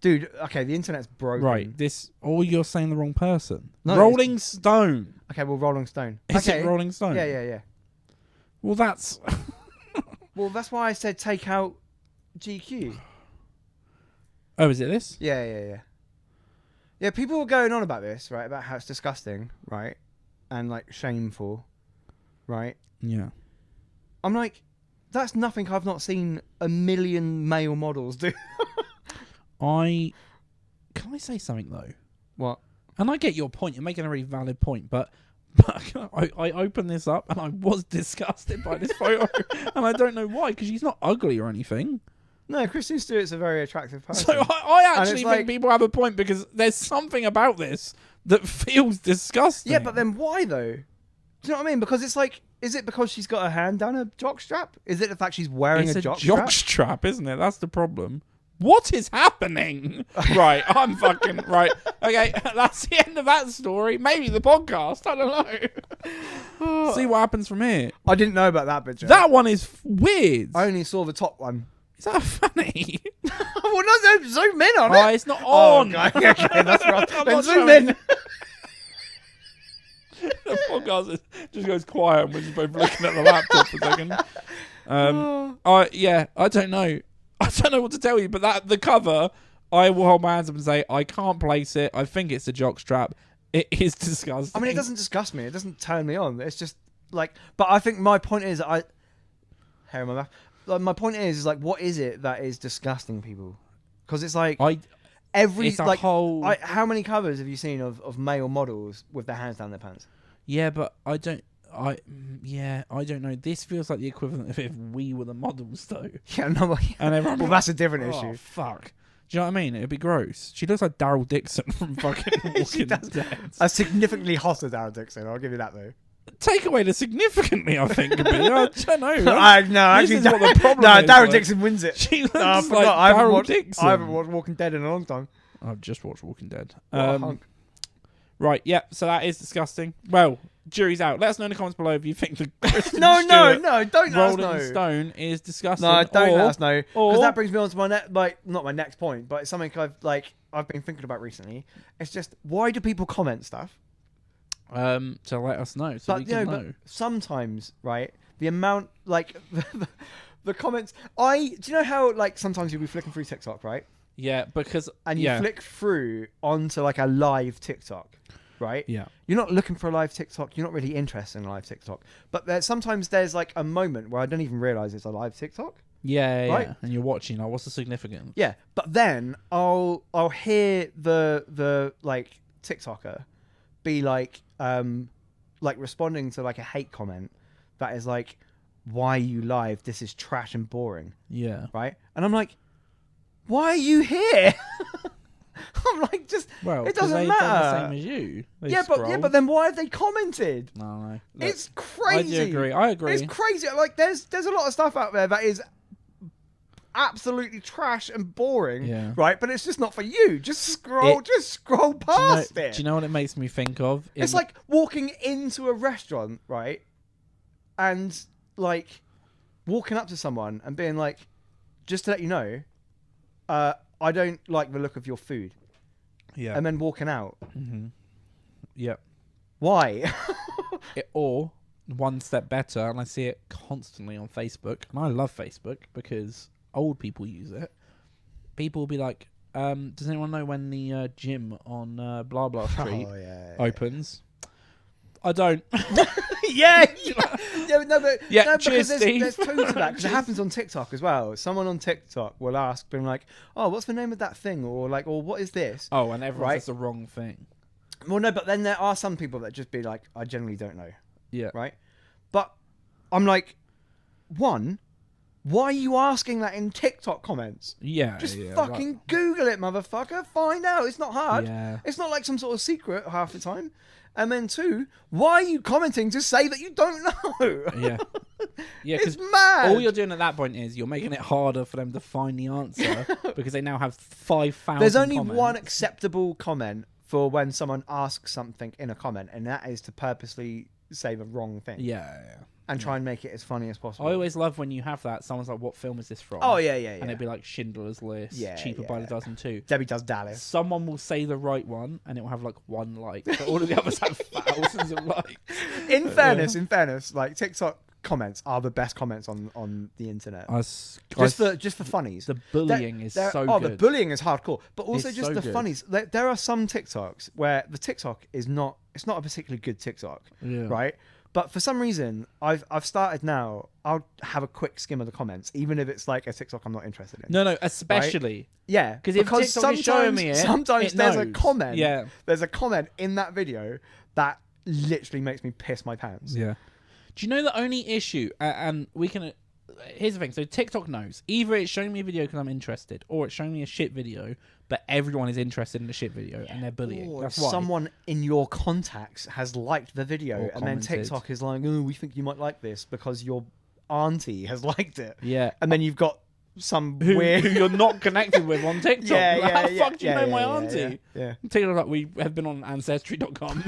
Dude, okay, the internet's broken. Right, you're saying the wrong person. No, Rolling Stone. Okay, well, Rolling Stone. Is it Rolling Stone? Yeah. Well, that's... Well, that's why I said take out GQ. Oh, is it this? Yeah. Yeah, people were going on about this, right? About how it's disgusting, right? And, like, shameful, right? Yeah. I'm like, that's nothing I've not seen a million male models do. Can I say something, though? What? And I get your point. You're making a really valid point, but I opened this up and I was disgusted by this photo. And I don't know why, because she's not ugly or anything. No, Kristen Stewart's a very attractive person. So I actually think people have a point because there's something about this that feels disgusting. Yeah, but then why though? Do you know what I mean? Because it's like, is it because she's got her hand down a jockstrap? Is it the fact she's wearing a jockstrap? It's a jockstrap, isn't it? That's the problem. What is happening? Right, I'm fucking right. Okay, that's the end of that story. Maybe the podcast. I don't know. See what happens from here. I didn't know about that picture. That one is weird. I only saw the top one. Is that funny? Well, no, zoom in on it. It's not on. Oh, okay, that's right. I'm Then not zoom showing. in. The podcast just goes quiet and we're just both looking at the laptop for a second. I don't know. I don't know what to tell you, but the cover, I will hold my hands up and say, I can't place it. I think it's a jockstrap. It is disgusting. I mean, it doesn't disgust me. It doesn't turn me on. It's just like, but I think my point is, hair in my mouth. Like, my point is like, what is it that is disgusting people? Because it's like how many covers have you seen of male models with their hands down their pants? Yeah, but I don't know. This feels like the equivalent of if we were the models, though. Yeah, no. And everyone well, that's a different issue. Oh, fuck. Do you know what I mean? It'd be gross. She looks like Daryl Dixon from fucking Walking Dead. A significantly hotter Daryl Dixon. I'll give you that though. Take away the significantly, I think. Could be. I don't know. No, actually, what the problem no, is, Daryl Dixon wins it. She looks I like Daryl Dixon. I haven't watched Walking Dead in a long time. I've just watched Walking Dead. What a hunk. Right, yeah, so that is disgusting. Well, jury's out. Let us know in the comments below if you think the Kristen No, Stewart don't let us Rolling know. Stone is disgusting. No, don't let us know. Or Because that brings me on to my not my next point, but it's something I've been thinking about recently. It's just, why do people comment stuff? to let us know so we can know. But sometimes, right, the amount, like, the comments, do you know how, like, sometimes you'll be flicking through TikTok, right? Yeah, because... And you flick through onto, like, a live TikTok, right? Yeah. You're not looking for a live TikTok. You're not really interested in a live TikTok. But sometimes there's, like, a moment where I don't even realise it's a live TikTok. Yeah, right? And you're watching, like, what's the significance? Yeah, but then I'll hear the like, TikToker be, like responding to, like, a hate comment that is, like, why are you live? This is trash and boring. Yeah. Right? And I'm like, why are you here? I'm like, just Well, it 'cause doesn't they've matter. done the same as you. They Yeah, scroll. but then why have they commented? No. Look, It's crazy. I agree. It's crazy. Like there's a lot of stuff out there that is absolutely trash and boring, Yeah. right? But it's just not for you. Just scroll past it. Do you know what it makes me think of? It's like walking into a restaurant, right? And like walking up to someone and being like, just to let you know, I don't like the look of your food. Yeah. And then walking out. Mm-hmm. Yep. Why? Or one step better, and I see it constantly on Facebook, and I love Facebook because old people use it. People will be like, does anyone know when the gym on blah blah street opens? I don't. yeah, no, cheers, because there's Steve. tons of that, because it happens on TikTok as well. Someone on TikTok will ask, being like, "Oh, what's the name of that thing?" or like, "Or what is this?" Oh, and everyone Right. says the wrong thing. Well, no, but then there are some people that just be like, "I generally don't know." Yeah. Right. But I'm like, one, why are you asking that in TikTok comments? Yeah. Just yeah, fucking Google it, motherfucker. Find out. It's not hard. Yeah. It's not like some sort of secret half the time. And then two, why are you commenting to say that you don't know? Yeah. Yeah, It's because mad. all you're doing at that point is you're making it harder for them to find the answer because they now have 5,000 There's only comments. one acceptable comment for when someone asks something in a comment, and that is to purposely say the wrong thing. Yeah. And try and make it as funny as possible. I always love when you have that. Someone's like, what film is this from? Oh, yeah. And it'd be like Schindler's List, Yeah, Cheaper by the Dozen too. Debbie Does Dallas. Someone will say the right one and it will have like one like, but all of the others have thousands of likes. In fairness, like TikTok comments are the best comments on the internet. Just for funnies. The bullying is so Oh, good. the bullying is hardcore. But also It's just so the good. funnies. There are some TikToks where the TikTok is not. It's not a particularly good TikTok, Yeah. right? But for some reason, I've started now. I'll have a quick skim of the comments, even if it's like a TikTok I'm not interested in. No, especially. Yeah, Because if TikTok is showing me it, sometimes it there's a knows. comment. Yeah. There's a comment in that video that literally makes me piss my pants. Yeah. Do you know the only issue, and we can... Here's the thing. So TikTok knows. Either it's showing me a video because I'm interested, or it's showing me a shit video, but everyone is interested in the shit video, and they're bullying. Or That's why. someone in your contacts has liked the video, Or and then commented. TikTok is like, "Oh, we think you might like this because your auntie has liked it." Yeah. And then you've got some Who weird. you're not connected with on TikTok. Like, how the fuck do you know my yeah, auntie? Yeah. TikTok, like, we have been on Ancestry.com.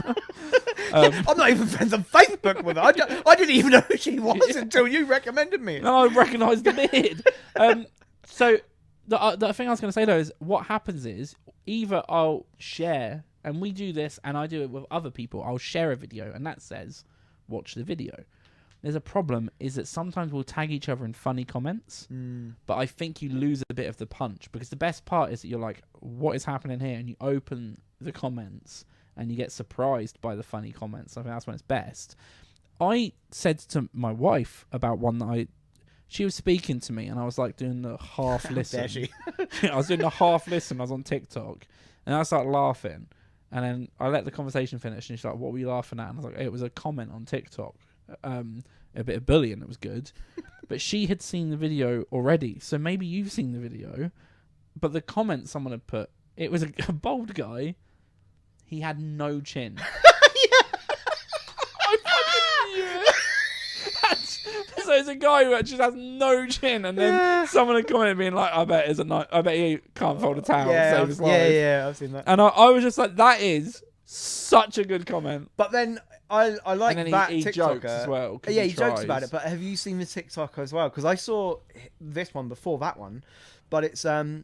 I'm not even friends on Facebook with her. I didn't even know who she was until you recommended me. No, I recognise the beard. So the thing I was going to say though is what happens is either I'll share, and we do this, and I do it with other people. I'll share a video, and that says, "Watch the video." There's a problem is that sometimes we'll tag each other in funny comments, but I think you lose a bit of the punch because the best part is that you're like, "What is happening here?" and you open the comments and you get surprised by the funny comments. I think that's when it's best. I said to my wife about one that she was speaking to me, and I was like doing the half listen. Dare she? I was doing the half listen. I was on TikTok, and I started laughing, and then I let the conversation finish, and she's like, "What were you laughing at?" And I was like, "It was a comment on TikTok, a bit of bullying. It was good," but she had seen the video already, so maybe you've seen the video. But the comment someone had put, it was a bald guy. He had no chin. I fucking knew it. So it's a guy who actually has no chin, and then someone had commented being like, I bet he can't fold a towel to save his life. Yeah, I've seen that. And I was just like, that is such a good comment. But then I like And then that he TikToker. jokes as well, 'cause Yeah, he he jokes tries. about it. But have you seen the TikTok as well? Because I saw this one before that one, but it's a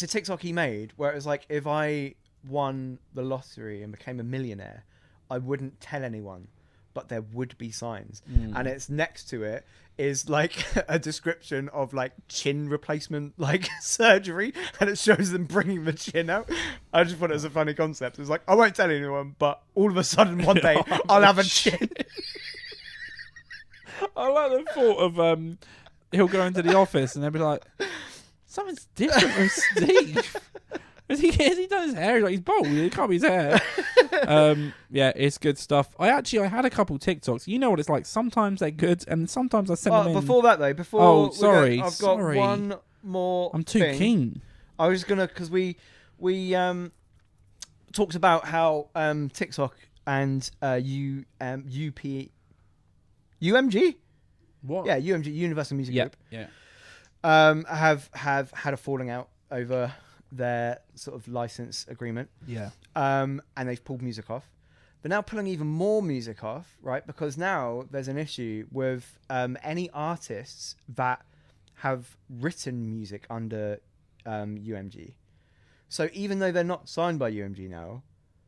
TikTok he made where it was like, if I won the lottery and became a millionaire, I wouldn't tell anyone, but there would be signs. And it's next to it is like a description of like chin replacement like surgery, and it shows them bringing the chin out. I just thought it was a funny concept. It's like, I won't tell anyone, but all of a sudden one day I'll have a chin. I like the thought of he'll go into the office and they'll be like, something's different with Steve. Has he done his hair? He's like, he's bald. It can't be his hair. Yeah, it's good stuff. I had a couple TikToks. You know what it's like. Sometimes they're good, and sometimes I send them in. Before that though, Oh, sorry, I've got sorry. one more. I'm too thing. keen. I was gonna, because we we talked about how TikTok and UMG. What? Yeah, UMG, Universal Music Group. Yeah. Have had a falling out over their sort of license agreement. Yeah. And they've pulled music off. They're now pulling even more music off, right? Because now there's an issue with any artists that have written music under UMG. So even though they're not signed by UMG now,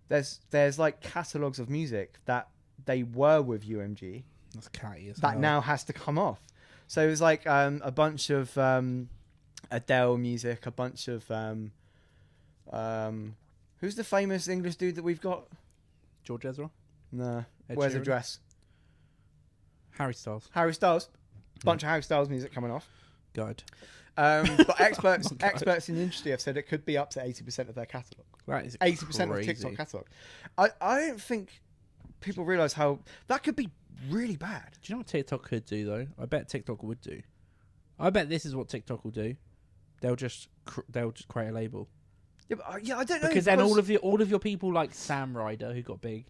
there's like catalogs of music that they were with UMG. That's catty as that hell. now has to come off. So it was like a bunch of Adele music, a bunch of who's the famous English dude that we've got? George Ezra? No, Ed Where's the Sheeran? Dress? Harry Styles. Harry Styles, bunch of Harry Styles music coming off. God. But experts in the industry have said it could be up to 80% of their catalogue. That is 80% of crazy. TikTok catalogue. I don't think people realise how that could be really bad. Do you know what TikTok could do though? I bet TikTok would do. I bet this is what TikTok will do. They'll just create a label. Yeah, but, I don't know Because then all of your people like Sam Ryder who got big,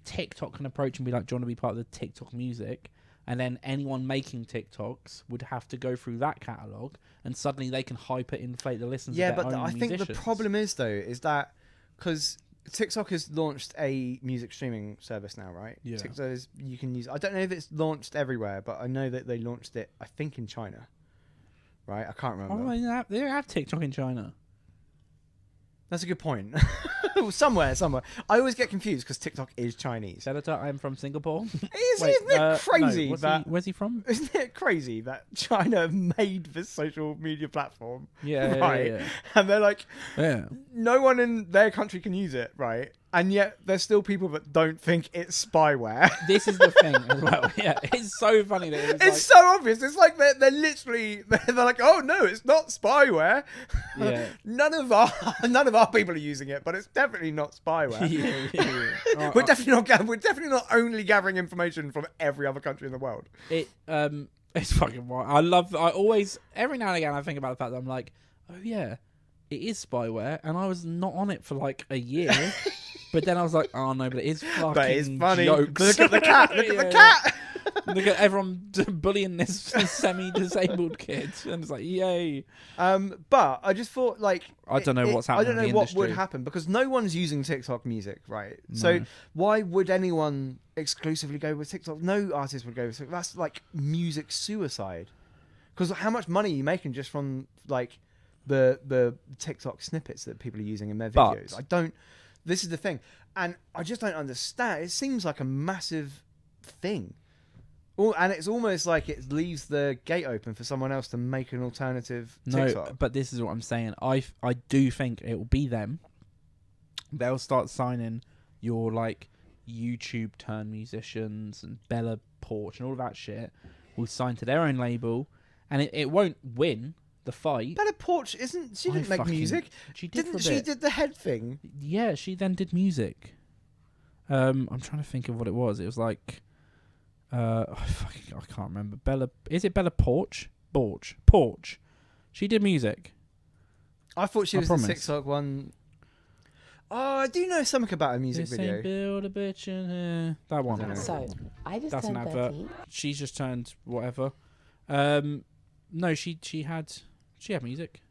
TikTok can approach and be like, "Do you want to be part of the TikTok music?" And then anyone making TikToks would have to go through that catalog, and suddenly they can hyper inflate the listens. Yeah, of their but own I think the musicians. problem is though is that because TikTok has launched a music streaming service now, right? Yeah. TikTok is, you can use. I don't know if it's launched everywhere, but I know that they launched it. I think in China, right? I can't remember. Oh, they have TikTok in China. That's a good point. somewhere. I always get confused because TikTok is Chinese. Senator, I'm from Singapore. Isn't it crazy where's he from? Isn't it crazy that China made this social media platform? Yeah, right. yeah. And they're like, Yeah. no one in their country can use it, right? And yet there's still people that don't think it's spyware. This is the thing as well. Yeah, it's so funny that It's so obvious. It's like they're literally they're like, oh no, it's not spyware. Yeah. none of our people are using it, but it's definitely not spyware. yeah. We're definitely not only gathering information from every other country in the world. It's fucking wild. I always every now and again I think about the fact that I'm like, oh yeah, it is spyware, and I was not on it for like a year. But then I was like, oh no, but it is fucking But it's funny. jokes. Look at the cat. Look at the Yeah. cat. Look at everyone bullying this semi-disabled kid, and it's like, yay. But I just thought, like, I don't know what's happening. I don't know in the what would industry. happen because no one's using TikTok music, right? So why would anyone exclusively go with TikTok? No artist would go with TikTok. That's like music suicide. Because how much money are you making just from like the TikTok snippets that people are using in their videos? This is the thing, and I just don't understand. It seems like a massive thing. And it's almost like it leaves the gate open for someone else to make an alternative TikTok. No, but this is what I'm saying. I do think it will be them. They'll start signing your like YouTube turn musicians and Bella Porch and all of that shit will sign to their own label, and it won't win the fight. Bella Porch she didn't make music. She did. She did the head thing. Yeah, she then did music. I'm trying to think of what it was. It was like, I can't remember. Is it Bella Porch? Porch. She did music. I thought she was promise. the TikTok one. Oh, I do know something about a music This video. ain't build a bitch in here. That one. I don't know. So, I just That's an turned advert. 13. She's just turned whatever. No, she had music.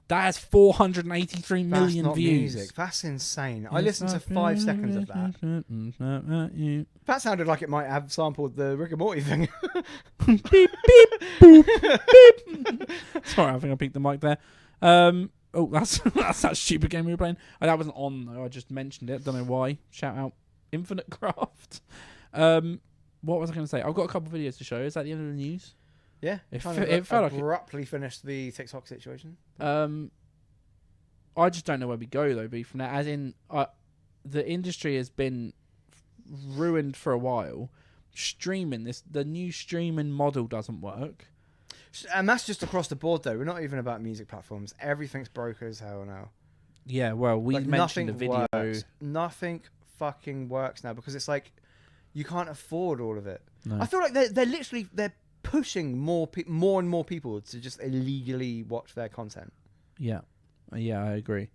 That has 483 That's million not views. music. That's insane. I listened to 5 seconds of that. That sounded like it might have sampled the Rick and Morty thing. Beep beep boop beep. Sorry, I think I peeked the mic there. Oh, that's that stupid game we were playing. Oh, that wasn't on though. I just mentioned it. Don't know why. Shout out Infinite Craft. What was I going to say? I've got a couple of videos to show. Is that the end of the news? Yeah. It kind of felt like it- abruptly finished the TikTok situation. I just don't know where we go though. From that, as in, the industry has been ruined for a while. The new streaming model doesn't work. And that's just across the board though. We're not even about music platforms. Everything's broke as hell now. Yeah, well, we Like, mentioned the video. works. Nothing fucking works now because it's like you can't afford all of it. No. I feel like they're pushing more and more people to just illegally watch their content. Yeah, I agree.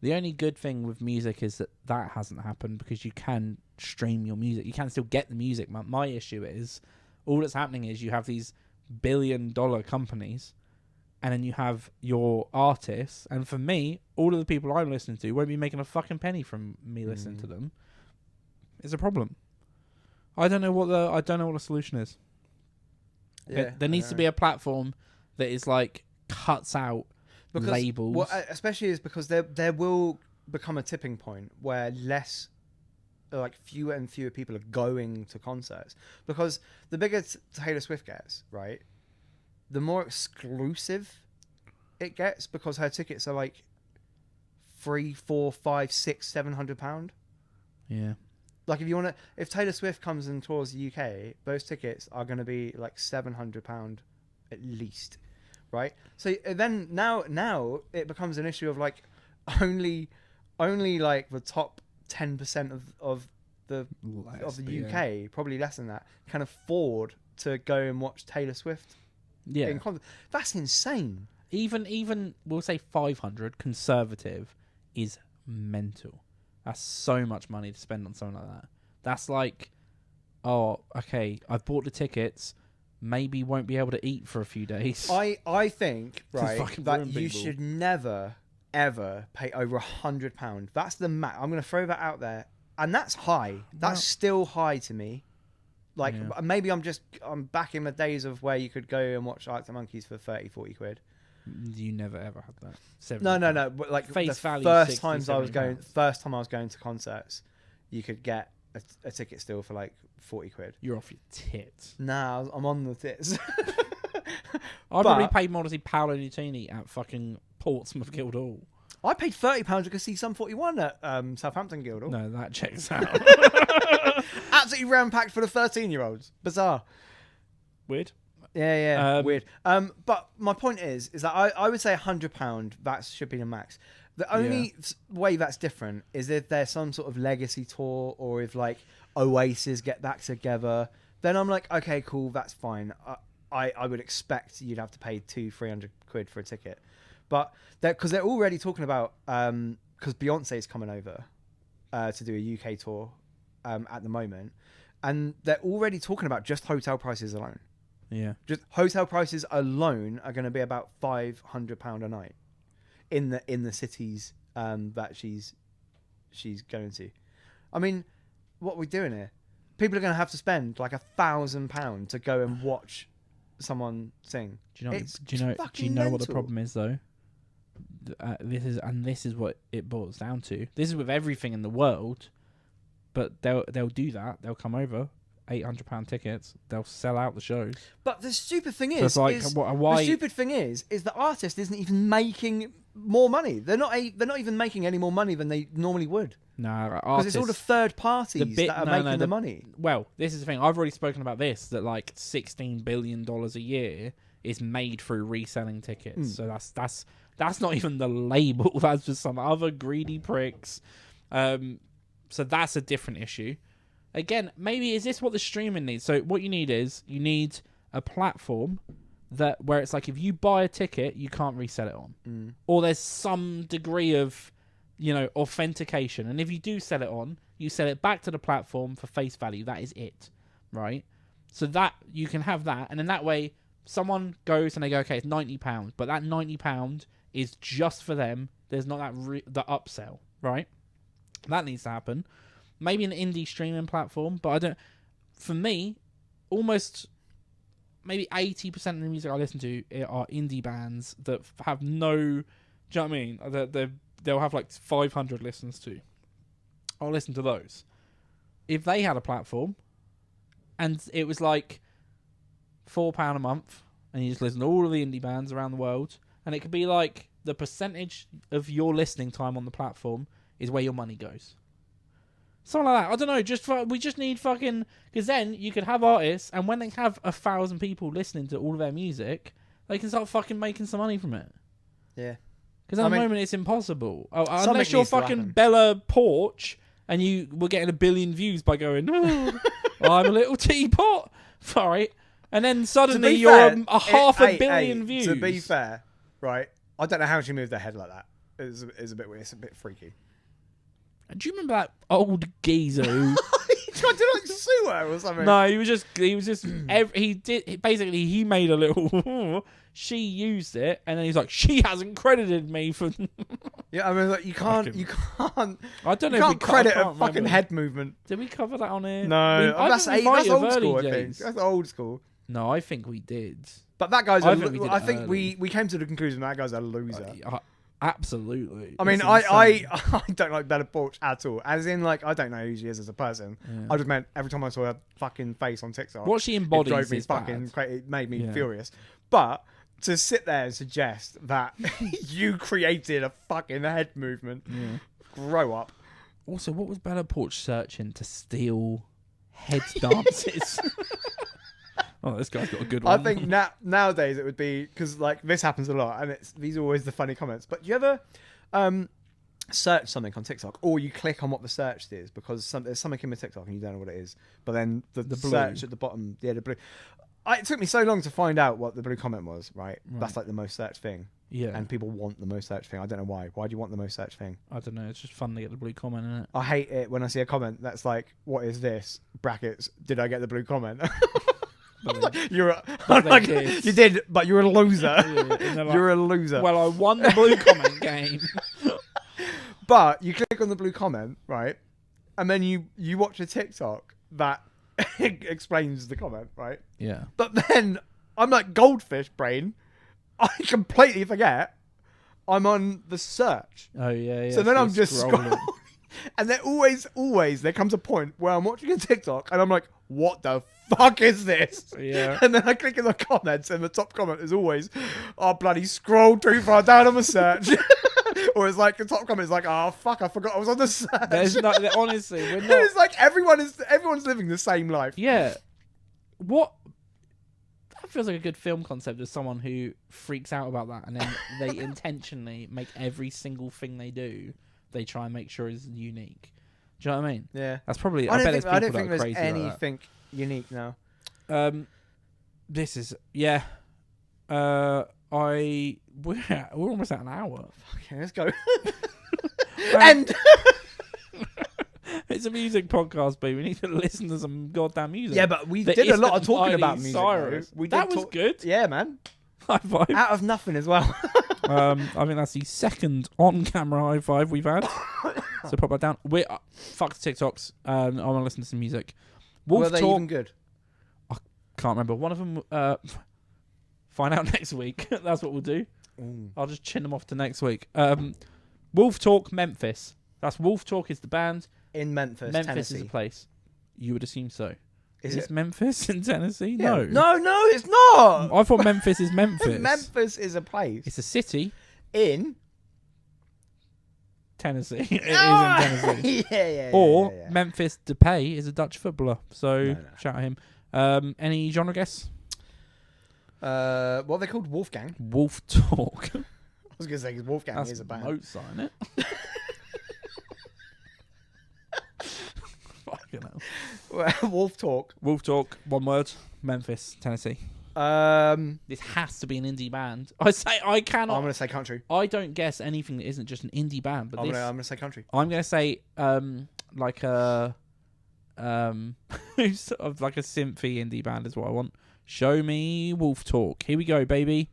The only good thing with music is that hasn't happened because you can stream your music. You can still get the music. My issue is all that's happening is you have these billion-dollar companies, and then you have your artists. And for me, all of the people I'm listening to won't be making a fucking penny from me listening to them. It's a problem. I don't know what the solution is. Yeah, there needs to be a platform that is like cuts out labels. Well, especially is because there will become a tipping point where fewer and fewer people are going to concerts, because the bigger Taylor Swift gets, right, the more exclusive it gets, because her tickets are like £300, £400, £500, £600, £700. Yeah. Like if Taylor Swift comes and tours the UK, those tickets are going to be like £700 at least, right? So then now it becomes an issue of like only like the top 10% of the UK, probably less than that, can afford to go and watch Taylor Swift. Yeah, in concert. That's insane. Even we'll say 500 conservative is mental. That's so much money to spend on something like that. That's like, oh, okay, I've bought the tickets, maybe won't be able to eat for a few days. I think, right, that you people. should never, ever pay over £100. That's the max. I'm going to throw that out there. And that's high. That's still high to me. Like, maybe I'm back in the days of where you could go and watch Arctic Monkeys for 30, 40 quid. You never ever had that. No. But like face the value, first 60, time I was going to concerts, you could get a ticket still for like 40 quid. You're off your tits. Nah, I'm on the tits. I probably paid more to see Paolo Nutini at fucking Portsmouth Guildhall. I paid £30 to go see Sum 41 at Southampton Guildhall. No, that checks out. Absolutely ram-packed for the 13-year-olds. Bizarre. Weird. Yeah, weird. But my point is that I would say £100, that should be the max. The only way that's different is if there's some sort of legacy tour, or if like Oasis get back together, then I'm like, okay, cool, that's fine. I would expect you'd have to pay £200-300 quid for a ticket. But because they're already talking about, because Beyonce's coming over to do a UK tour at the moment, and they're already talking about just hotel prices alone. Yeah, just hotel prices alone are going to be about £500 a night in the cities that she's going to. I mean, what are we doing here? People are going to have to spend like £1,000 to go and watch someone sing. Do you know what the problem is though? This is what it boils down to. This is with everything in the world, but they'll do that. They'll come over, £800 tickets. They'll sell out the shows. But the stupid thing is, why? The stupid thing is the artist isn't even making more money. They're not even making any more money than they normally would. No, because it's all the third parties that are making the money. Well, this is the thing. I've already spoken about this. That like $16 billion a year is made through reselling tickets. So that's not even the label. That's just some other greedy pricks. So that's a different issue. Again, maybe is this what the streaming needs? So what you need a platform where it's like if you buy a ticket, you can't resell it on, or there's some degree of authentication. And if you do sell it on, you sell it back to the platform for face value. That is it, right? So that you can have that, and in that way, someone goes and they go, okay, it's £90, but that £90 is just for them. There's not that the upsell, right? That needs to happen. Maybe an indie streaming platform, but I don't. For me, almost maybe 80% of the music I listen to are indie bands that have no. Do you know what I mean? They'll have like 500 listens to. I'll listen to those. If they had a platform, and it was like £4 a month, and you just listen to all of the indie bands around the world, and it could be like the percentage of your listening time on the platform is where your money goes. Something like that. I don't know. We just need fucking... Because then you could have artists, and when they have 1,000 people listening to all of their music, they can start fucking making some money from it. Yeah. Because at the moment it's impossible. Unless you're fucking Bella Porch, and you were getting 1 billion views by going, oh, I'm a little teapot. Sorry. and then suddenly be you're fair, a half a billion views. To be fair, right? I don't know how she moved her head like that. It's a bit weird. It's a bit freaky. Do you remember that old geezer who? He tried to like sue her or something. No, he was just he made a little. She used it, and then he's like, she hasn't credited me for. Yeah, I mean, like, you can't. I don't know. You if can't credit a fucking head movement. Did we cover that on here? No, that's old school. I think that's old school. No, I think we did. But that guy's. I think we we came to the conclusion that guy's a loser. Absolutely. I mean, I don't like Bella Porch at all. As in, like, I don't know who she is as a person. Yeah. I just meant every time I saw her fucking face on TikTok, what she embodies it drove me is fucking crazy. It made me furious. But to sit there and suggest that you created a fucking head movement, grow up. Also, what was Bella Porch searching to steal head dances? Oh, this guy's got a good one. I think nowadays it would be, because like this happens a lot, and these are always the funny comments. But do you ever search something on TikTok, or you click on what the search is because there's something in the TikTok and you don't know what it is, but then the search at the bottom, the blue. It took me so long to find out what the blue comment was. Right, that's like the most searched thing. Yeah, and people want the most searched thing. I don't know why. Why do you want the most searched thing? I don't know. It's just fun to get the blue comment, isn't it? I hate it when I see a comment that's like, "What is this?" Brackets. Did I get the blue comment? You did, but you're a loser. You're a loser. Well, I won the blue comment game. But you click on the blue comment, right? And then you watch a TikTok that explains the comment, right? Yeah. But then I'm like goldfish brain. I completely forget I'm on the search. Oh, yeah. So then I'm just scrolling. And then always there comes a point where I'm watching a TikTok and I'm like, what the fuck is this? Yeah. And then I click in the comments and the top comment is always, oh, bloody scroll too far down on the search. Or it's like the top comment is like, oh, fuck, I forgot I was on the search. There's not, honestly, we're not. It's like everyone's living the same life. Yeah. What? That feels like a good film concept as someone who freaks out about that and then they intentionally make every single thing they do, they try and make sure is unique. Do you know what I mean? Yeah. That's probably. I don't think think there's anything anything unique now. This is we're almost at an hour. Okay, let's go. And it's a music podcast, but we need to listen to some goddamn music. Yeah, but we did a lot of talking about music. Cyrus. That was good. Yeah, man. High five. Out of nothing as well. I think that's the second on-camera high five we've had. So pop that down. Fuck the TikToks. I want to listen to some music. Were they even good? I can't remember. One of them. Find out next week. That's what we'll do. I'll just chin them off to next week. Wolftalk Memphis. That's Wolftalk is the band in Memphis. Memphis Tennessee. Is a place. You would assume so. Is it Memphis in Tennessee? Yeah. No. No, it's not. I thought Memphis is Memphis. Memphis is a place. It's a city in Tennessee. It is in Tennessee. Yeah. Or Memphis Depay is a Dutch footballer. So shout at him. Any genre guess? What are they called? Wolfgang? Wolftalk. I was going to say, because Wolfgang That's is a band. Mozart, isn't it? Fucking hell. Wolftalk. Wolftalk, one word. Memphis, Tennessee. This has to be an indie band. I cannot. I'm going to say country. I don't guess anything that isn't just an indie band. But I'm going to say country. I'm going to say like a sort of like a synthy indie band is what I want. Show me Wolftalk. Here we go, baby.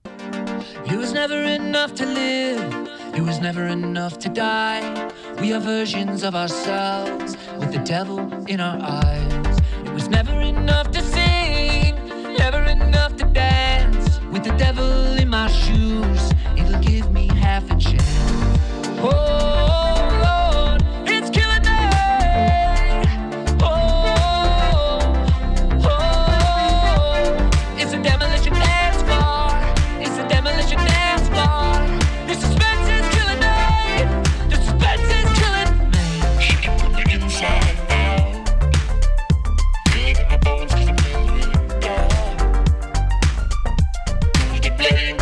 It was never enough to live. It was never enough to die. We are versions of ourselves with the devil in our eyes. It was never enough to sing, never enough to dance. With the devil in my shoes, it'll give me half a chance. Oh, Lord, it's killing me. It's a demolition dance floor. It's a demolition dance floor. The suspense is killing me. The suspense is killing me. Shaking from the inside out. Feeling in my bones 'cause I'm feeling down. Keep playing.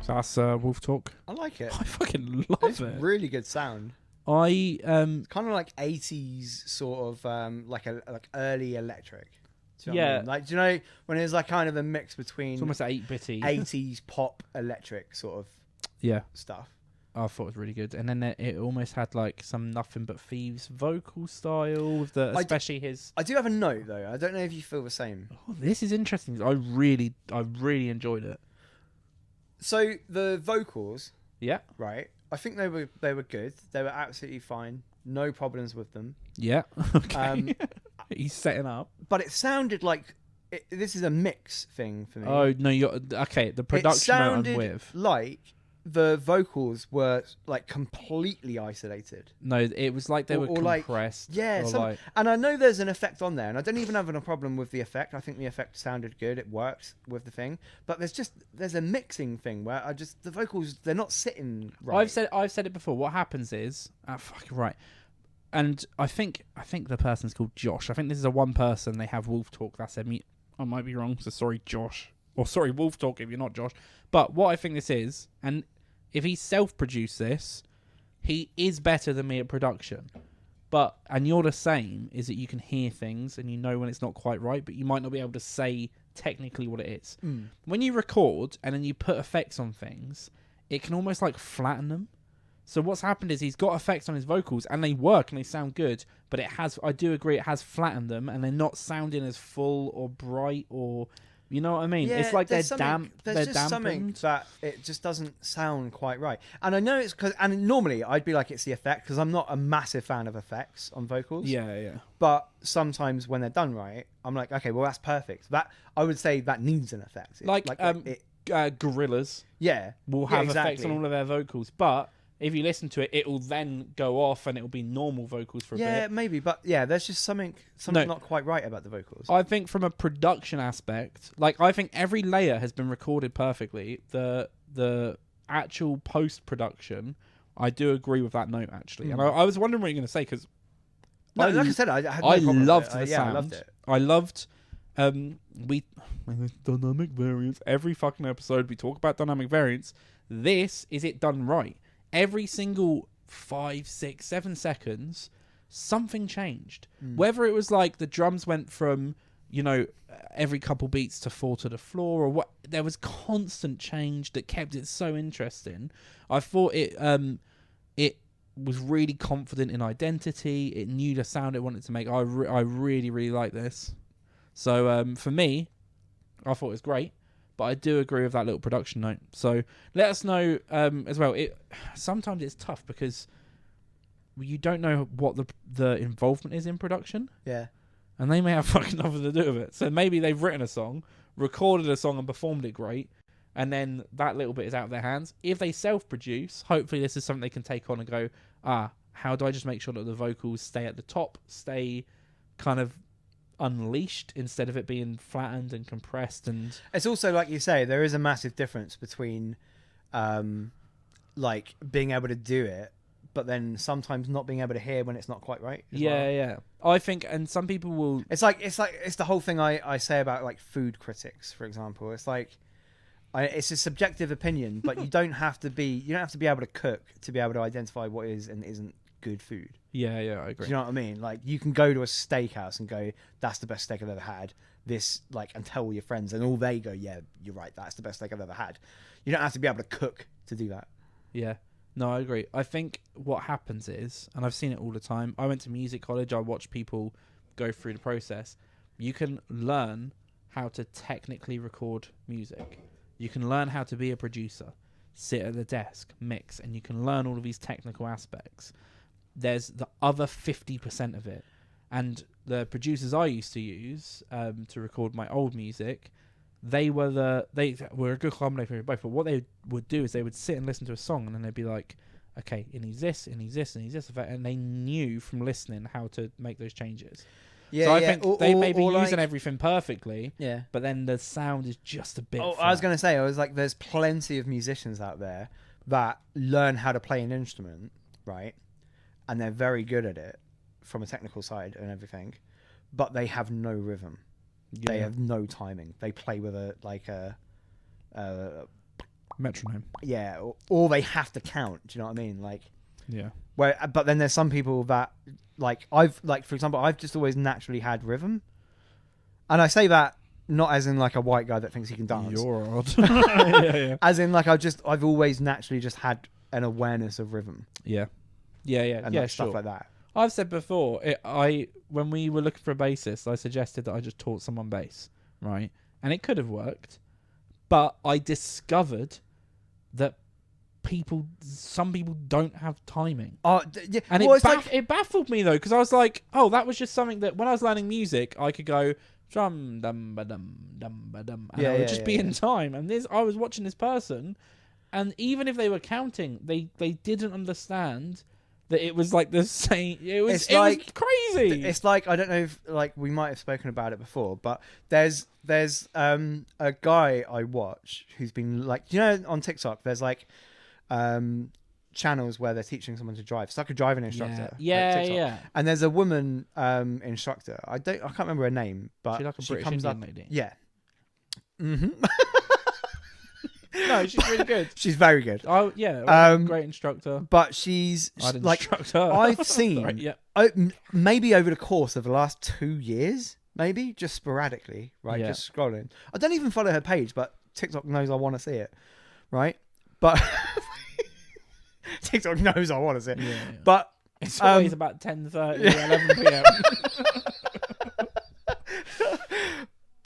So that's Wolftalk. I like it. I fucking love It's it. really good sound. I Kind of like 80s sort of like early electric. Do you know what I mean? Like, do you know when it's like kind of a mix between it's almost 8-bitty. 80s pop electric sort of stuff. I thought it was really good, and then it almost had like some Nothing But Thieves vocal style with the especially his. I do have a note though. I don't know if you feel the same. Oh, this is interesting. I really enjoyed it. So the vocals, Yeah. right? I think they were good. They were absolutely fine. No problems with them. Yeah. Okay. He's setting up. But it sounded like this is a mix thing for me. Oh no, you're okay. The production It sounded I'm with. like the vocals were like completely isolated. No, it was like they were compressed. And I know there's an effect on there, and I don't even have a problem with the effect. I think the effect sounded good. It worked with the thing, but there's a mixing thing where the vocals, they're not sitting right. I've said it before. What happens is, fucking right. And I think the person's called Josh. I think this is a one person. They have Wolftalk. That's their mute. I might be wrong. So sorry, Josh. Or sorry, Wolftalk if you're not Josh. But what I think this is, and if he self-produced this, he is better than me at production. And you're the same, is that you can hear things and you know when it's not quite right, but you might not be able to say technically what it is. When you record and then you put effects on things, it can almost like flatten them. So what's happened is he's got effects on his vocals and they work and they sound good, but I do agree, it has flattened them and they're not sounding as full or bright or... You know what I mean? Yeah, it's like they're damp. There's just something that it just doesn't sound quite right. And I know it's because... And normally I'd be like, it's the effect, because I'm not a massive fan of effects on vocals. Yeah. But sometimes when they're done right, I'm like, okay, well, that's perfect. That I would say that needs an effect. Gorillas will have effects on all of their vocals. But if you listen to it, it will then go off and it will be normal vocals for a bit. Yeah, maybe. But yeah, there's just something not quite right about the vocals. I think from a production aspect, like I think every layer has been recorded perfectly. The actual post-production, I do agree with that note actually. And I was wondering what you're going to say because... like I said, I had no problem loved with it. the sound. I loved it. I loved... dynamic variance. Every fucking episode we talk about dynamic variance. This is it done right. Every single 5, 6, 7 seconds, something changed. Whether it was like the drums went from, every couple beats to 4 to the floor, or what, there was constant change that kept it so interesting. I thought it was really confident in identity. It knew the sound it wanted to make. I really, really like this. So for me, I thought it was great. But I do agree with that little production note. So let us know as well. Sometimes it's tough because you don't know what the involvement is in production. Yeah. And they may have fucking nothing to do with it. So maybe they've written a song, recorded a song and performed it great, and then that little bit is out of their hands. If they self-produce, hopefully this is something they can take on and go, how do I just make sure that the vocals stay at the top, stay kind of unleashed instead of it being flattened and compressed. And it's also, like you say, there is a massive difference between like being able to do it but then sometimes not being able to hear when it's not quite right as well. Yeah. I think, and some people will... It's the whole thing I say about like food critics, for example. It's like, it's a subjective opinion, but you don't have to be able to cook to be able to identify what is and isn't good food. Yeah, I agree. Do you know what I mean? Like, you can go to a steakhouse and go, that's the best steak I've ever had. This, like, and tell all your friends, and all they go, yeah, you're right, that's the best steak I've ever had. You don't have to be able to cook to do that. Yeah. No, I agree. I think what happens is, and I've seen it all the time, I went to music college, I watched people go through the process. You can learn how to technically record music. You can learn how to be a producer, sit at the desk, mix, and you can learn all of these technical aspects. There's the other 50% of it. And the producers I used to use to record my old music, they were a good combination of both. But what they would do is they would sit and listen to a song, and then they'd be like, okay, it needs this, it needs this, it needs this effect. And they knew from listening how to make those changes. Yeah, so I think they may be using everything perfectly, but then the sound is just a bit flat. I was going to say, there's plenty of musicians out there that learn how to play an instrument, right? And they're very good at it from a technical side and everything, but they have no rhythm. Yeah. They have no timing. They play with Metronome. Yeah, or they have to count. Do you know what I mean? Like, Yeah. but then there's some people that like for example, I've just always naturally had rhythm, and I say that not as in like a white guy that thinks he can dance. You're odd. yeah. As in like I've always naturally just had an awareness of rhythm. Yeah. And Yeah. stuff Sure. like that. I've said before, when we were looking for a bassist, I suggested that I just taught someone bass, right? And it could have worked, but I discovered that some people don't have timing. Yeah. And Well, it baffled me though, because I was like, oh, that was just something that when I was learning music, I could go drum dum ba dum dum ba dum, and I would just be in time. And I was watching this person, and even if they were counting, they didn't understand that it was like the same. It was crazy. It's like, I don't know if like we might have spoken about it before, but there's a guy I watch who's been like, you know, on TikTok there's like channels where they're teaching someone to drive. It's like a driving instructor. Yeah. And there's a woman instructor. I can't remember her name, but She's like a British comes Indian up. lady. Yeah. Mm-hmm. No, she's really good. She's very good. Oh yeah, great instructor. But she's I'd like, instruct her. I've seen Sorry, yeah. maybe over the course of the last 2 years, maybe just sporadically, right? Yeah. Just scrolling. I don't even follow her page, but TikTok knows I want to see it, right? But TikTok knows I want to see it. Yeah. But It's always about 10:30, 11 p.m.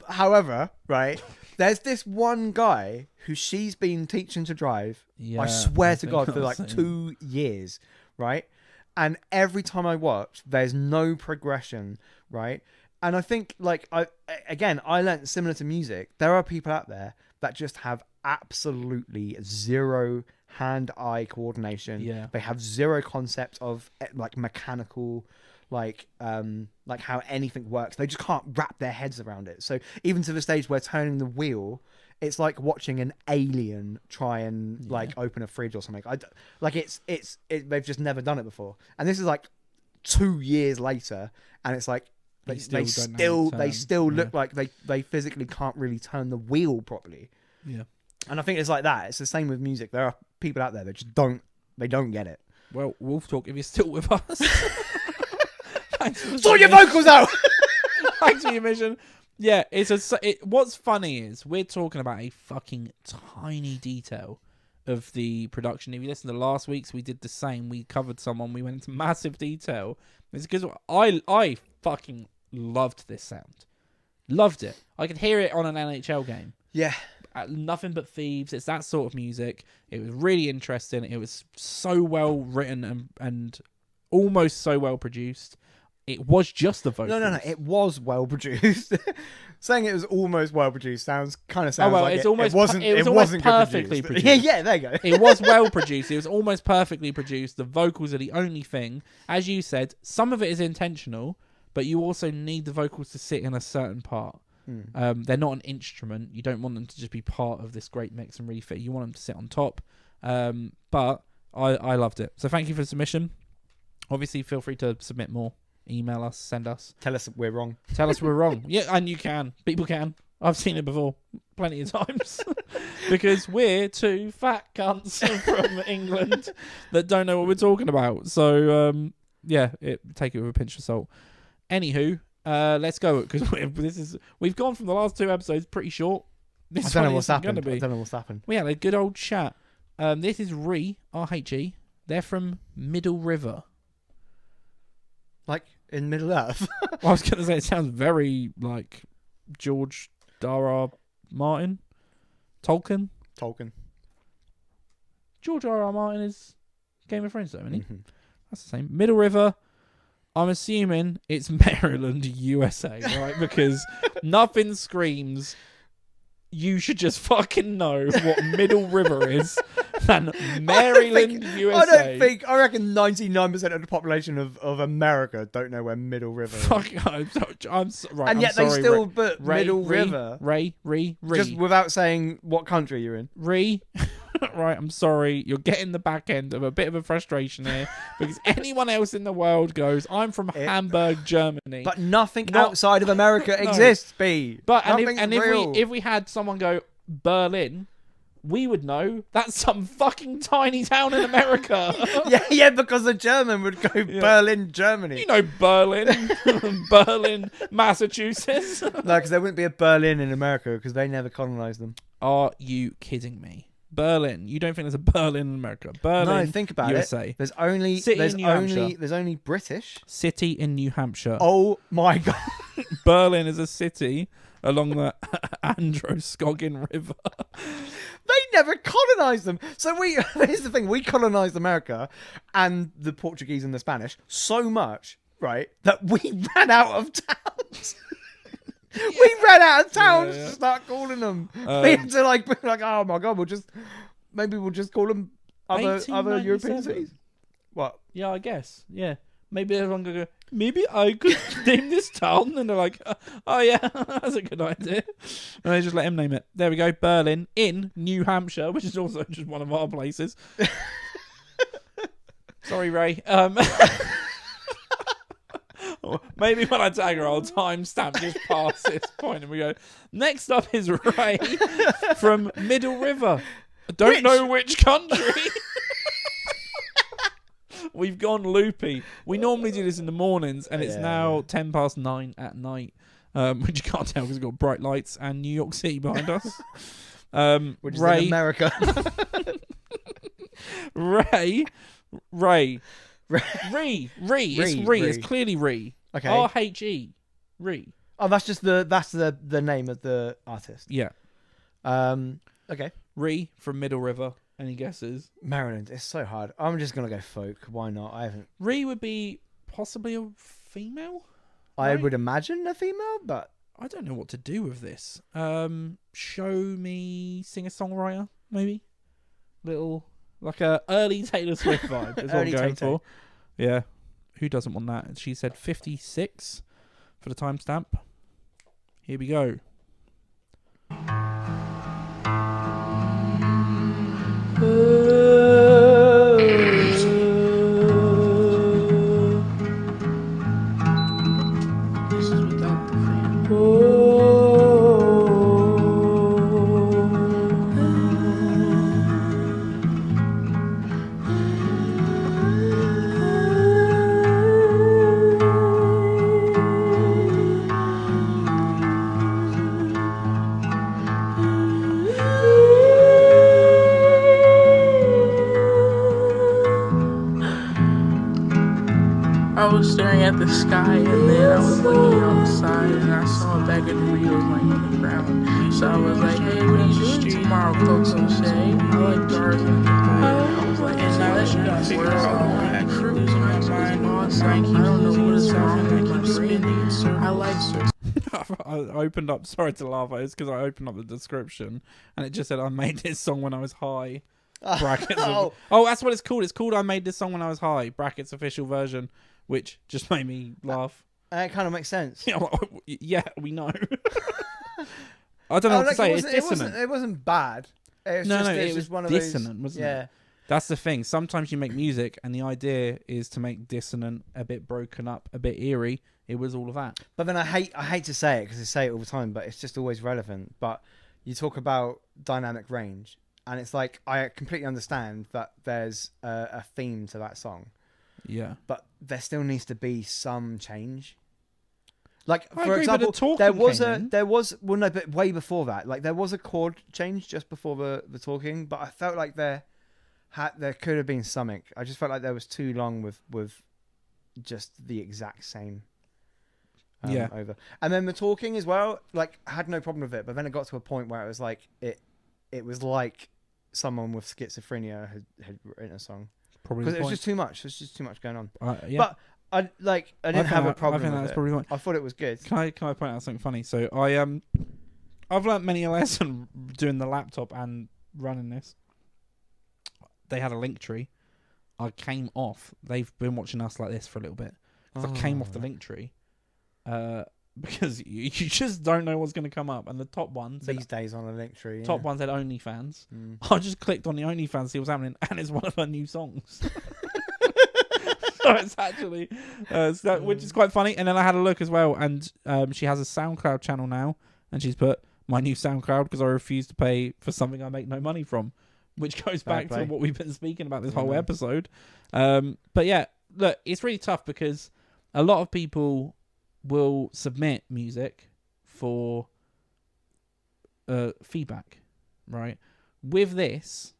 However, right, there's this one guy who she's been teaching to drive, Yeah, I swear I to think God, I for was like saying. 2 years, right? And every time I watch, there's no progression, right? And I think, like, I learned similar to music. There are people out there that just have absolutely zero hand-eye coordination. Yeah. They have zero concept of like mechanical, like how anything works. They just can't wrap their heads around it. So even to the stage where turning the wheel, it's like watching an alien try and like open a fridge or something. They've just never done it before. And this is like 2 years later, and it's like they still look like they physically can't really turn the wheel properly. Yeah. And I think it's like that. It's the same with music. There are people out there that just don't get it. Well, Wolftalk, if you're still with us, thanks for Sort your vocals out. Thanks for your mission. Yeah, what's funny is we're talking about a fucking tiny detail of the production. If you listen to last week's, we did the same. We covered someone. We went into massive detail. It's because I fucking loved this sound. Loved it. I could hear it on an NHL game. Yeah. Nothing but thieves. It's that sort of music. It was really interesting. It was so well written and almost so well produced. It was just the vocals. No. It was well produced. Saying it was almost well produced sounds like it wasn't perfectly good produced. Yeah, there you go. It was well produced. It was almost perfectly produced. The vocals are the only thing. As you said, some of it is intentional, but you also need the vocals to sit in a certain part. They're not an instrument. You don't want them to just be part of this great mix and really fit. You want them to sit on top. But I loved it. So thank you for the submission. Obviously, feel free to submit more. Email us, send us. Tell us we're wrong. Tell us we're wrong. Yeah, and you can. People can. I've seen it before plenty of times. Because we're two fat cunts from England that don't know what we're talking about. So, take it with a pinch of salt. Anywho, let's go, because we've gone from the last two episodes pretty short. I don't know what's happened. We had a good old chat. This is R-H-E. They're from Middle River. Like in Middle Earth. I was going to say, it sounds very like George R.R. Martin. Tolkien. George R.R. Martin is Game of Thrones, though, isn't he? Mm-hmm. That's the same. Middle River. I'm assuming it's Maryland, USA, right? Because nothing screams you should just fucking know what Middle River is than Maryland, USA. I reckon 99% of the population of America don't know where Middle River is. Right. And yet they still put Middle River. Ray. Just without saying what country you're in. Right, I'm sorry. You're getting the back end of a bit of a frustration here because anyone else in the world goes, I'm from Hamburg, Germany. But nothing outside of America exists, B. But if we had someone go Berlin, we would know that's some fucking tiny town in America. yeah, because the German would go Berlin, Germany. You know Berlin, Berlin, Massachusetts. No, because there wouldn't be a Berlin in America because they never colonized them. Are you kidding me? Berlin. You don't think there's a Berlin in America? Berlin. No, think about USA. it. There's only British. City in New Hampshire. Oh my god. Berlin is a city along the Androscoggin River. They never colonized them. So here's the thing, we colonized America and the Portuguese and the Spanish so much, right, that we ran out of towns. We ran out of towns to start calling them. We had to be like, oh my god, we'll just call them other European cities. What? Yeah, I guess. Yeah. Maybe everyone could go, maybe I could name this town. And they're like, oh yeah, that's a good idea. And they just let him name it. There we go. Berlin in New Hampshire, which is also just one of our places. Sorry, Ray. Maybe when I tag her, I'll timestamp just past this point and we go, next up is Ray from Middle River. I don't know which country. We've gone loopy. We normally do this in the mornings and it's now 9:10 at night, which you can't tell because we've got bright lights and New York City behind us. Which is in America. Ray. It's Ree. It's clearly Ree. Okay. R-H-E. Ree. Oh, that's just the name of the artist. Yeah. Okay. Ree from Middle River. Any guesses? Maryland. It's so hard. I'm just gonna go folk. Why not? I haven't. Ree would be possibly a female. I would imagine a female, but I don't know what to do with this. Show me singer-songwriter, maybe. Little like a early Taylor Swift vibe is what I'm going for. Yeah. Who doesn't want that? She said 56 for the timestamp. Here we go. This is without the fan. I was staring at the sky and then I was looking on the side and I saw a bag of Doritos laying on the ground. So I was like, hey, what are you doing tomorrow, Topshe? I like bars and I was like, and now that you got figured out I'm actually losing my mind. Awesome. I don't know what is wrong. I keep spinning. I like I opened up, sorry to laugh at it, because I opened up the description and it just said I made this song when I was high. Brackets. Oh, that's what it's called. It's called I Made This Song When I Was High. Brackets official version, which just made me laugh. It kind of makes sense. Yeah, we know. I don't know what to say. It's dissonant. It wasn't bad. It was just one of those. Dissonant, wasn't it? That's the thing. Sometimes you make music and the idea is to make dissonant, a bit broken up, a bit eerie. It was all of that. But then I hate to say it because I say it all the time, but it's just always relevant. But you talk about dynamic range. And it's like, I completely understand that there's a theme to that song. Yeah. But there still needs to be some change. Like, for example, there was, but way before that. Like, there was a chord change just before the talking, but I felt like there could have been something. I just felt like there was too long with just the exact same over. And then the talking as well, like, I had no problem with it, but then it got to a point where it was like, it was like someone with schizophrenia had written a song because it was just too much. There's just too much going on. Yeah. But I didn't have a problem with it. Probably I thought it was good. Can I point out something funny? So I've learnt many a lesson doing the laptop and running this. They had a link tree. I came off. They've been watching us like this for a little bit. I came off the link tree. Because you just don't know what's going to come up. And the top one these days on the link tree. Top one said OnlyFans. I just clicked on the OnlyFans to see what's happening, and it's one of her new songs. So it's actually, which is quite funny. And then I had a look as well, and she has a SoundCloud channel now, and she's put my new SoundCloud because I refuse to pay for something I make no money from, which goes back to what we've been speaking about this whole episode. But yeah, look, it's really tough because a lot of people will submit music for feedback, right? With this,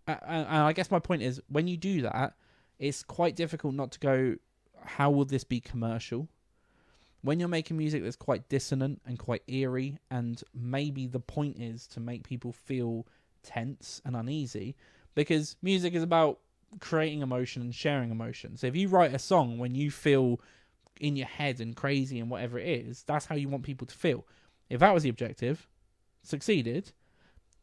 and I guess my point is, when you do that, it's quite difficult not to go, how will this be commercial? When you're making music that's quite dissonant and quite eerie, and maybe the point is to make people feel tense and uneasy, because music is about creating emotion and sharing emotion. So if you write a song when you feel in your head and crazy and whatever it is, that's how you want people to feel. If that was the objective, succeeded,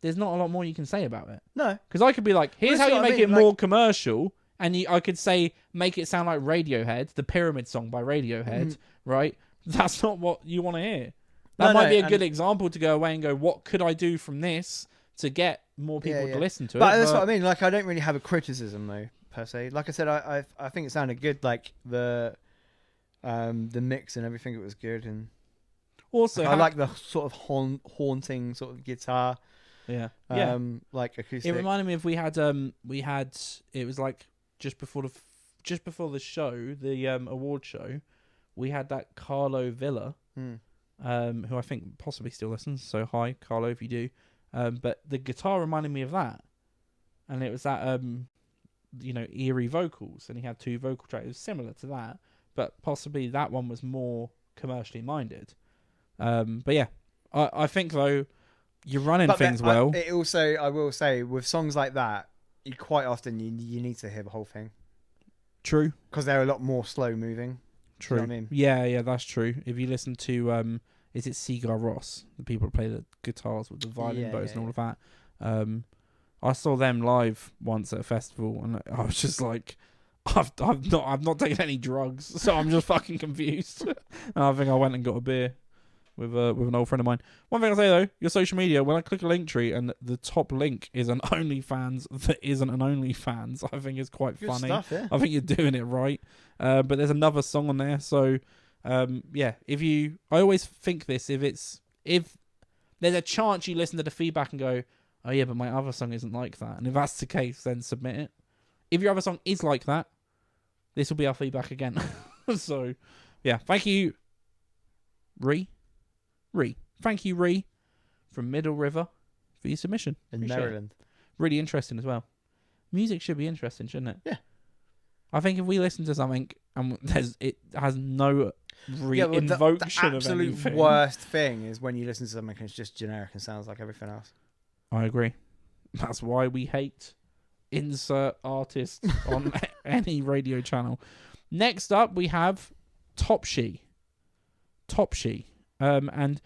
there's not a lot more you can say about it. No. Because I could be like, here's how you make it more commercial, and I could say, make it sound like Radiohead, the Pyramid Song by Radiohead, right? That's not what you want to hear. That might be a good example to go away and go, what could I do from this to get more people to listen to it? But that's what I mean. Like, I don't really have a criticism, though, per se. Like I said, I think it sounded good. Like, the mix and everything, it was good. And also, I like the sort of haunting sort of guitar. Yeah. Like acoustic. It reminded me of we had it was like just before the show, the award show, we had that Carlo Villa, who I think possibly still listens. So hi, Carlo, if you do. But the guitar reminded me of that, and it was that eerie vocals, and he had 2 vocal tracks. It was similar to that, but possibly that one was more commercially minded. But yeah, I think though, you're running things well. It also, I will say, with songs like that, you quite often you need to hear the whole thing. True. Because they're a lot more slow moving. True. You know what I mean? Yeah, that's true. If you listen to is it Cigar Ross, the people who play the guitars with the violin bows and all of that? I saw them live once at a festival, and I was just like, I've not taken any drugs, so I'm just fucking confused. And I think I went and got a beer with an old friend of mine. One thing I'll say though, your social media, when I click a link tree and the top link is an OnlyFans that isn't an OnlyFans, I think it's quite funny. Stuff, yeah. I think you're doing it right. But there's another song on there, so I always think this, if there's a chance you listen to the feedback and go, oh yeah, but my other song isn't like that, and if that's the case, then submit it. If your other song is like that, this will be our feedback again. So yeah, thank you, Ree. Thank you, Ree, from Middle River, for your submission. In Appreciate Maryland. it. Really interesting as well. Music should be interesting, shouldn't it? Yeah. I think if we listen to something and it has no invocation the of absolute anything. worst thing is when you listen to something and it's just generic and sounds like everything else. I agree. That's why we hate insert artists on any radio channel. Next up, we have Topshe. And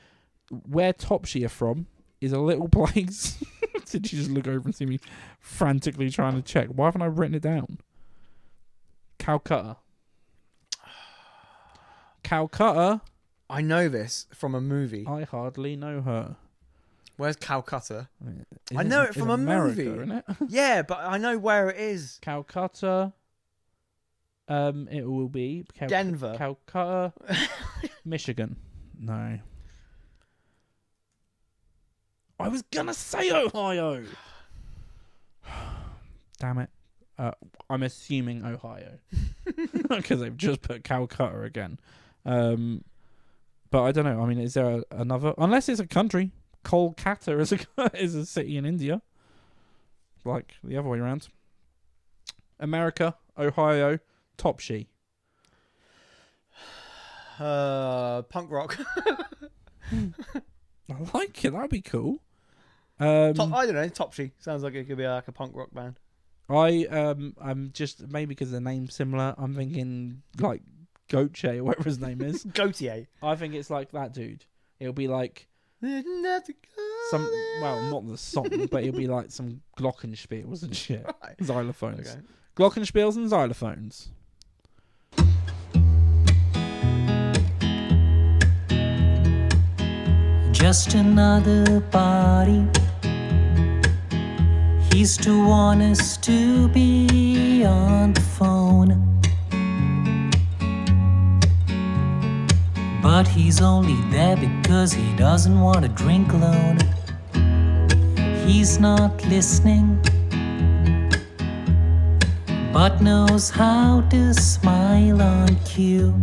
where Topshe are from is a little place. Did you just look over and see me frantically trying to check? Why haven't I written it down? Calcutta. I know this from a movie. I hardly know her. Where's Calcutta? It I know is it from in a America, movie. Isn't it? Yeah, but I know where it is. Calcutta. It will be Denver. Calcutta, Michigan. No. I was gonna say Ohio. Damn it. I'm assuming Ohio because they've just put Calcutta again. But I don't know. I mean, is there another? Unless it's a country. Kolkata is a city in India. Like the other way around. America, Ohio, Topshe. Punk rock. I like it. That'd be cool. I don't know. Topshe sounds like it could be like a punk rock band. I'm just maybe because the name's similar. I'm thinking like Goche or whatever his name is. Gautier. I think it's like that dude. It'll be like some, well, not the song, but it'll be like some glockenspiels and shit. Right. Xylophones. Okay. Glockenspiels and xylophones. Just another body. He's too honest to be on the phone. But he's only there because he doesn't want to drink alone. He's not listening, but knows how to smile on cue.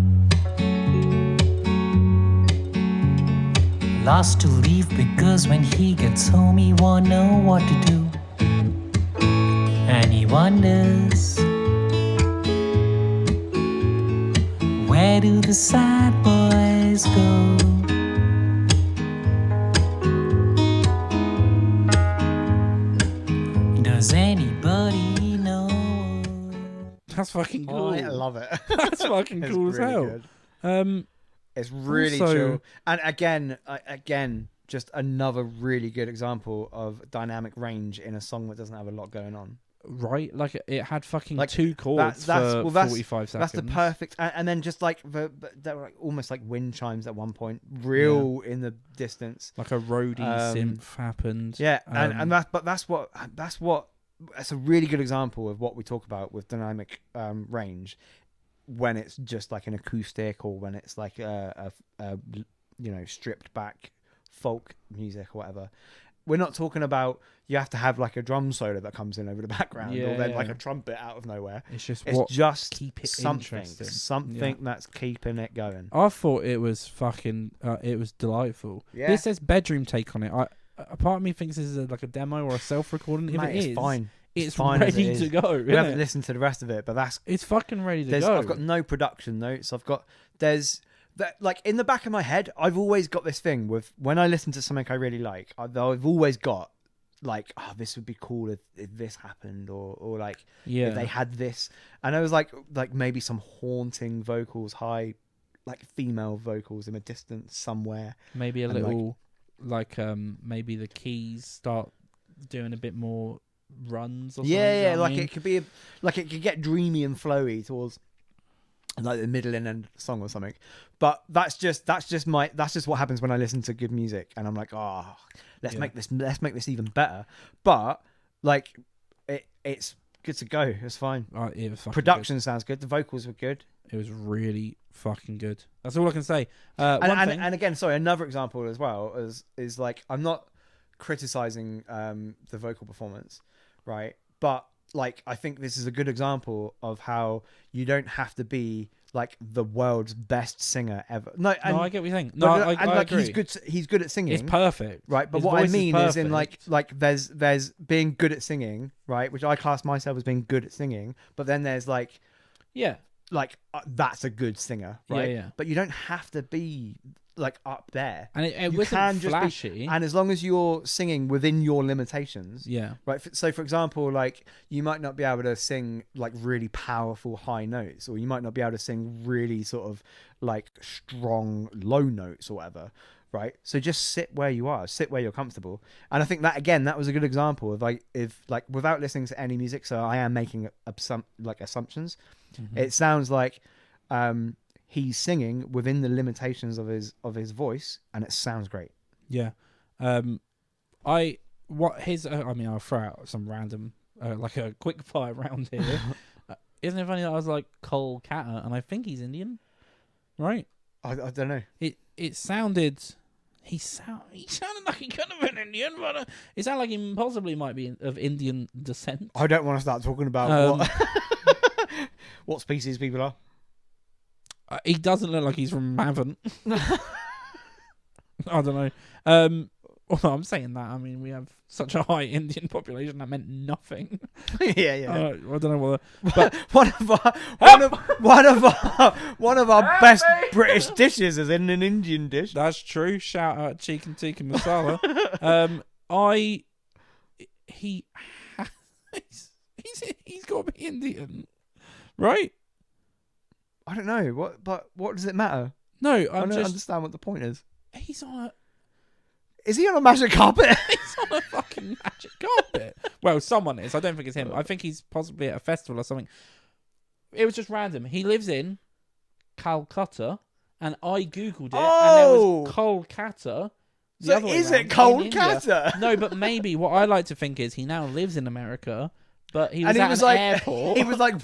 Lost to leave because when he gets home he won't know what to do. And he wonders, where do the sad boys go? Does anybody know? That's fucking cool. I love it. That's fucking It's cool as really hell. good. It's really Also- chill. And again, just another really good example of dynamic range in a song that doesn't have a lot going on. Right? Like it had fucking Like, 2 chords for 45 seconds. That's the perfect. And then just like there were like almost like wind chimes at one point, real in the distance. Like a roadie synth happened. Yeah, and that's a really good example of what we talk about with dynamic range, when it's just like an acoustic or when it's like a stripped back folk music or whatever. We're not talking about you have to have like a drum solo that comes in over the background or then like a trumpet out of nowhere. It's just keep it something that's keeping it going. I thought it was fucking it was delightful. Yeah. This says bedroom take on it. A part of me thinks this is like a demo or a self-recording. If Mate, it is, it's fine. It's fine as it ready is. to go. We haven't listened to the rest of it, but it's fucking ready to go. I've got no production notes. Like in the back of my head, I've always got this thing with when I listen to something I really like, I've always got like, oh, this would be cool if this happened, or like if they had this. And I was like maybe some haunting vocals, high like female vocals in a distance somewhere. Maybe a little like maybe the keys start doing a bit more runs or something. Yeah, like it could be like it could get dreamy and flowy towards like the middle and end of the song or something. But that's just what happens when I listen to good music, and I'm like, oh, let's make this even better. But like it's good to go. It's fine. It was Production good. sounds good. The vocals were good. It was really fucking good. That's all I can say. And again, sorry, another example as well is like, I'm not criticizing the vocal performance, right? But like, I think this is a good example of how you don't have to be like the world's best singer ever. No, I get what you're saying. No, I agree. He's good at singing. It's perfect, right? But his what I voice mean is in perfect. like there's being good at singing, right? Which I class myself as being good at singing. But then there's like that's a good singer, right? Yeah. But you don't have to be like up there, and it you wasn't can just flashy. and as long as you're singing within your limitations, right? So for example, like you might not be able to sing like really powerful high notes, or you might not be able to sing really sort of like strong low notes or whatever, right? So just sit where you are, sit where you're comfortable. And I think that again, that was a good example of like, if like without listening to any music, so I am making assumptions. Mm-hmm. It sounds like he's singing within the limitations of his voice, and it sounds great. Yeah. I'll throw out some random like a quick fire round here. Isn't it funny that I was like Cole Catter, and I think he's Indian, right? I don't know. It sounded. He sounded like he could have been Indian, but it sounded like he possibly might be of Indian descent. I don't want to start talking about what species people are. He doesn't look like he's from Mavant. I don't know. Although I'm saying that, I mean, we have such a high Indian population that meant nothing. Yeah. I don't know what. But one of our best British dishes is in an Indian dish. That's true. Shout out chicken tikka masala. He's got to be Indian, right? I don't know what does it matter? No, I don't understand what the point is. Is he on a magic carpet? He's on a fucking magic carpet. Well, someone is. I don't think it's him. I think he's possibly at a festival or something. It was just random. He lives in Calcutta, and I googled it, and there was Kolkata. So is it Kolkata? No, but maybe what I like to think is he now lives in America, But he was And he at was an like, airport. he was like,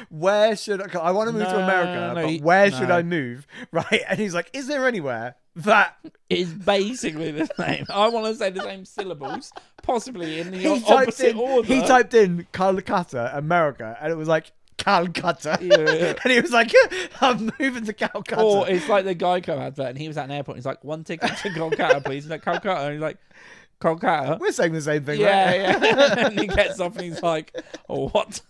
where should I want to move to No, America, no, but where should no. I move? Right? And he's like, is there anywhere that It's basically the same. I want to say the same syllables, possibly in the he typed opposite in? order. He typed in Calcutta, America, and it was like Calcutta. Yeah. And he was like, I'm moving to Calcutta. Or it's like the Geico advert, and he was at an airport. And he's like, 1 ticket to Kolkata, please. He's like, Kolkata. And he's like, Kolkata. We're saying the same thing, Yeah, right? yeah. And he gets off and he's like, oh, what?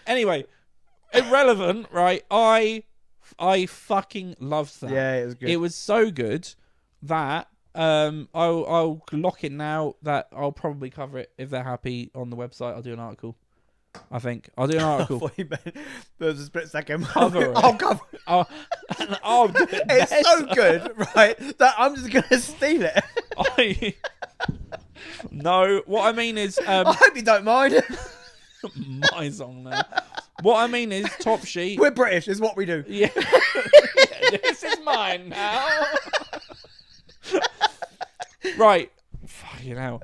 Anyway, irrelevant, right? I fucking loved that. Yeah, it was good. It was so good that I'll lock it now that I'll probably cover it if they're happy on the website. I'll do an article. I think I'll do an article. There was a split second. Cover it. I'll cover it. I'll do it. It's better. so good, right, that I'm just going to steal it. No, what I mean is I hope you don't mind. my song now. What I mean is Topshe. We're British, is what we do. Yeah. This is mine now. Right. Fucking hell.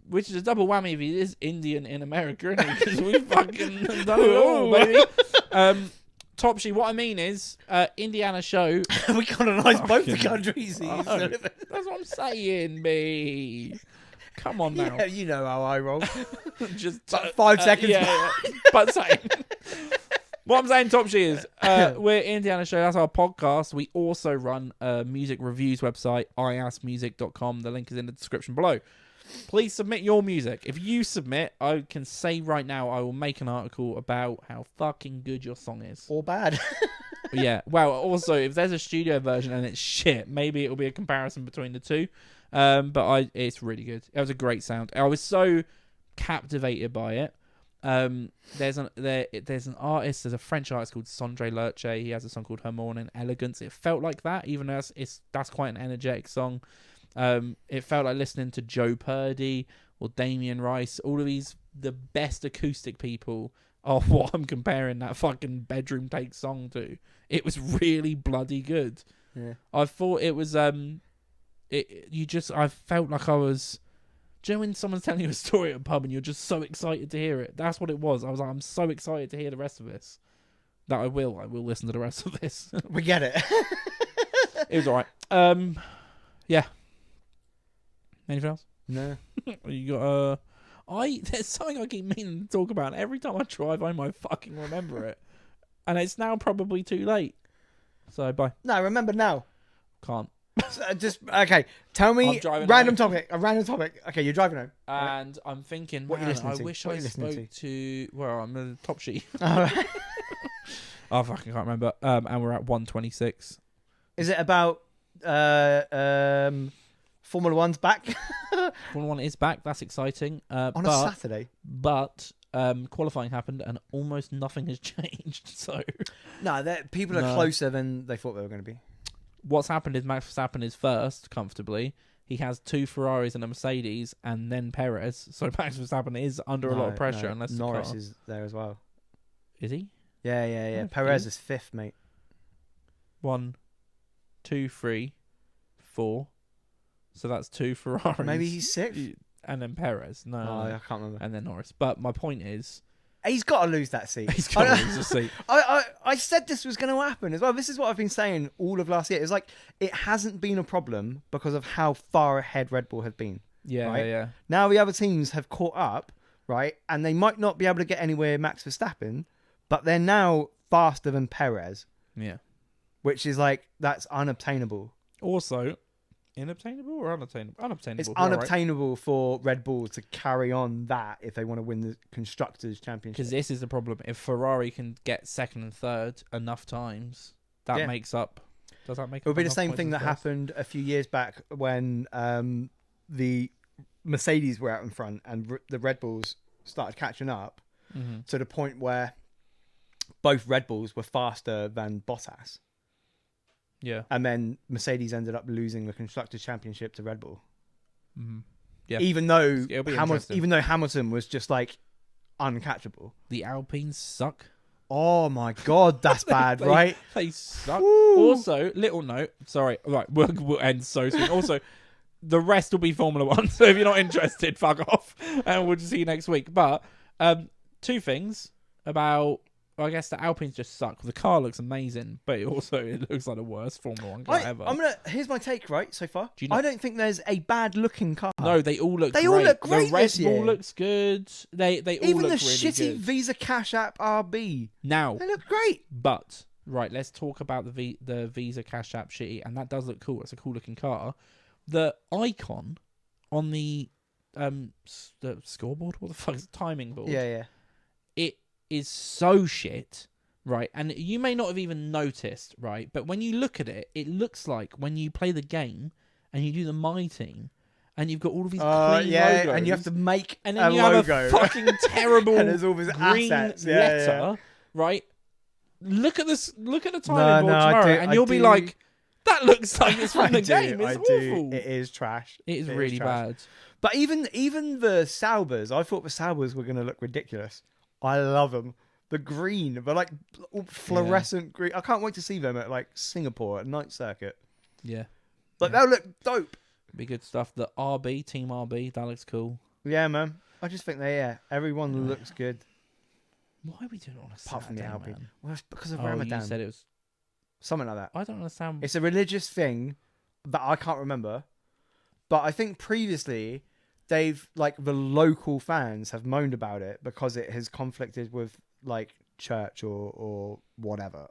Which is a double whammy if he is Indian in America, isn't he? Because we fucking done it all, baby. Topshe, what I mean is, Indiana show. We colonised both the countries. Oh, that's what I'm saying, me. Come on now. Yeah, you know how I roll. Just 5 seconds. Yeah. But same. What I'm saying, Topshe, is we're Indiana Show. That's our podcast. We also run a music reviews website, IAAS.tv. The link is in the description below. Please submit your music. If you submit, I can say right now I will make an article about how fucking good your song is. Or bad. Yeah. Well, also, if there's a studio version and it's shit, maybe it'll be a comparison between the two. But it's really good. It was a great sound. I was so captivated by it. There's an artist, there's a French artist called Sondre Lerche. He has a song called Her Morning Elegance. It felt like that, even though that's quite an energetic song. It felt like listening to Joe Purdy or Damien Rice. All of these, the best acoustic people are what I'm comparing that fucking bedroom take song to. It was really bloody good. Yeah. I thought it was I felt like I was. Do you know when someone's telling you a story at a pub and you're just so excited to hear it? That's what it was. I was like, I'm so excited to hear the rest of this that I will listen to the rest of this. We get it. It was alright. Yeah. Anything else? No. You got there's something I keep meaning to talk about. Every time I drive home, I fucking remember it, and it's now probably too late. So bye. No, remember now. Can't. Just okay. Tell me I'm driving random home. topic. A random topic. Okay, you're driving home. And I'm thinking, What are you man, listening I to? wish What are I you listening spoke to. Well, I'm a Topshe. Alright. I fucking can't remember. And we're at 126. Is it about Formula One's back Formula 1 is back. That's exciting. on a Saturday? But qualifying happened and almost nothing has changed. So No, people are closer than they thought they were going to be. what's happened is Max Verstappen is first comfortably. He has 2 Ferraris and a Mercedes, and then Perez. So Max Verstappen is under a lot of pressure. Unless Norris is there as well. Is he? Yeah. Oh, Perez he is 5th, mate. 1, 2, 3, 4. So that's 2 Ferraris. Maybe he's 6th. And then Perez. No, I can't remember. and then Norris. But my point is, He's got to lose that seat. he's got to lose a seat. I said this was going to happen as well. This is what I've been saying all of last year. It's like it hasn't been a problem because of how far ahead Red Bull have been. Yeah, right? yeah. Now the other teams have caught up, right? And they might not be able to get anywhere Max Verstappen, but they're now faster than Perez, Yeah. which is like, that's unobtainable. Also, inobtainable or unobtainable? Unobtainable. It's you're right. unobtainable for Red Bull to carry on that if they want to win the Constructors' Championship. Because this is the problem. If Ferrari can get 2nd and 3rd enough times, that makes up. Does that make up? It would be the enough same points thing as that first? happened a few years back when the Mercedes were out in front and the Red Bulls started catching up to the point where both Red Bulls were faster than Bottas. Yeah. And then Mercedes ended up losing the Constructors' Championship to Red Bull. Yeah. Even though It'll be interesting. Hamilton was just like uncatchable. The Alpines suck. Oh my God, that's bad, right? They suck. Woo. Also, little note. Sorry. Right, we'll end so soon. Also, the rest will be Formula One. So if you're not interested, fuck off, and we'll just see you next week. But two things about. Well, I guess the Alpines just suck. The car looks amazing, but it looks like the worst Formula One car ever. Here's my take, right, so far. I don't think there's a bad looking car. No, they all look great. All look great The Red this year. Bull looks good. They all Even look the really shitty good. Visa Cash App RB. Now, They look great. but right, let's talk about the Visa Cash App shitty, and that does look cool. It's a cool looking car. The icon on the scoreboard, what the fuck is it? Timing board? Yeah. It is so shit. Right, and you may not have even noticed, right? But when you look at it, it looks like when you play the game and you do the My Team, and you've got all of these clean logos, and you have to make and then a you logo. have a fucking terrible And there's all these green assets. letter, right? Look at this. Look at the No, timing board I tomorrow, do- and I you'll be do- like, "That looks like it's from the I game. do, It's I awful. do. It is trash. It is really trash. bad." But even the Saubers, I thought the Saubers were going to look ridiculous. I love them. The green, but like fluorescent green. I can't wait to see them at like Singapore at night circuit. Yeah, Like they'll look dope. be good stuff. The RB Team RB, that looks cool. Yeah, man. I just think everyone looks good Why are we doing it on a apart from the Saturday, Alpine. man? Well, it's because of Oh, Ramadan. you said it was. Something like that. I don't understand. It's a religious thing that I can't remember, but I think previously they've like the local fans have moaned about it because it has conflicted with like church or whatever.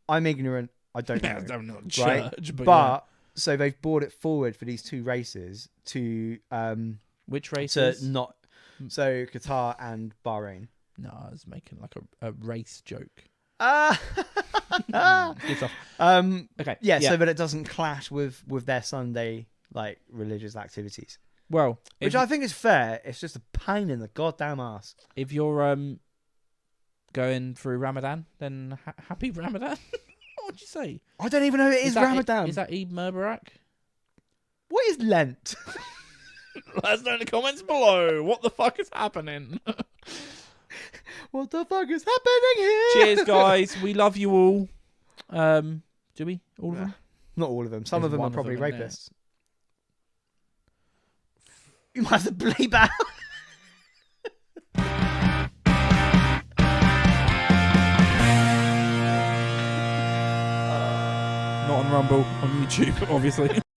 I'm ignorant. I don't know. I'm not right? church, But yeah. so they've brought it forward for these two races to Which races? not so Qatar and Bahrain. No, I was making like a race joke. Ah. Good stuff. Okay. Yeah, so that it doesn't clash with their Sunday like religious activities. Well, Which I think is fair. It's just a pain in the goddamn ass. if you're going through Ramadan, then happy Ramadan. What would you say? I don't even know it is that Ramadan. Is that Eid Mubarak? What is Lent? Let us know in the comments below. What the fuck is happening? What the fuck is happening here? Cheers, guys. We love you all. Do we? All of them? Not all of them. Some There's of them are one of probably them in there. rapists. You might have to bleep out. Not on Rumble, on YouTube, obviously.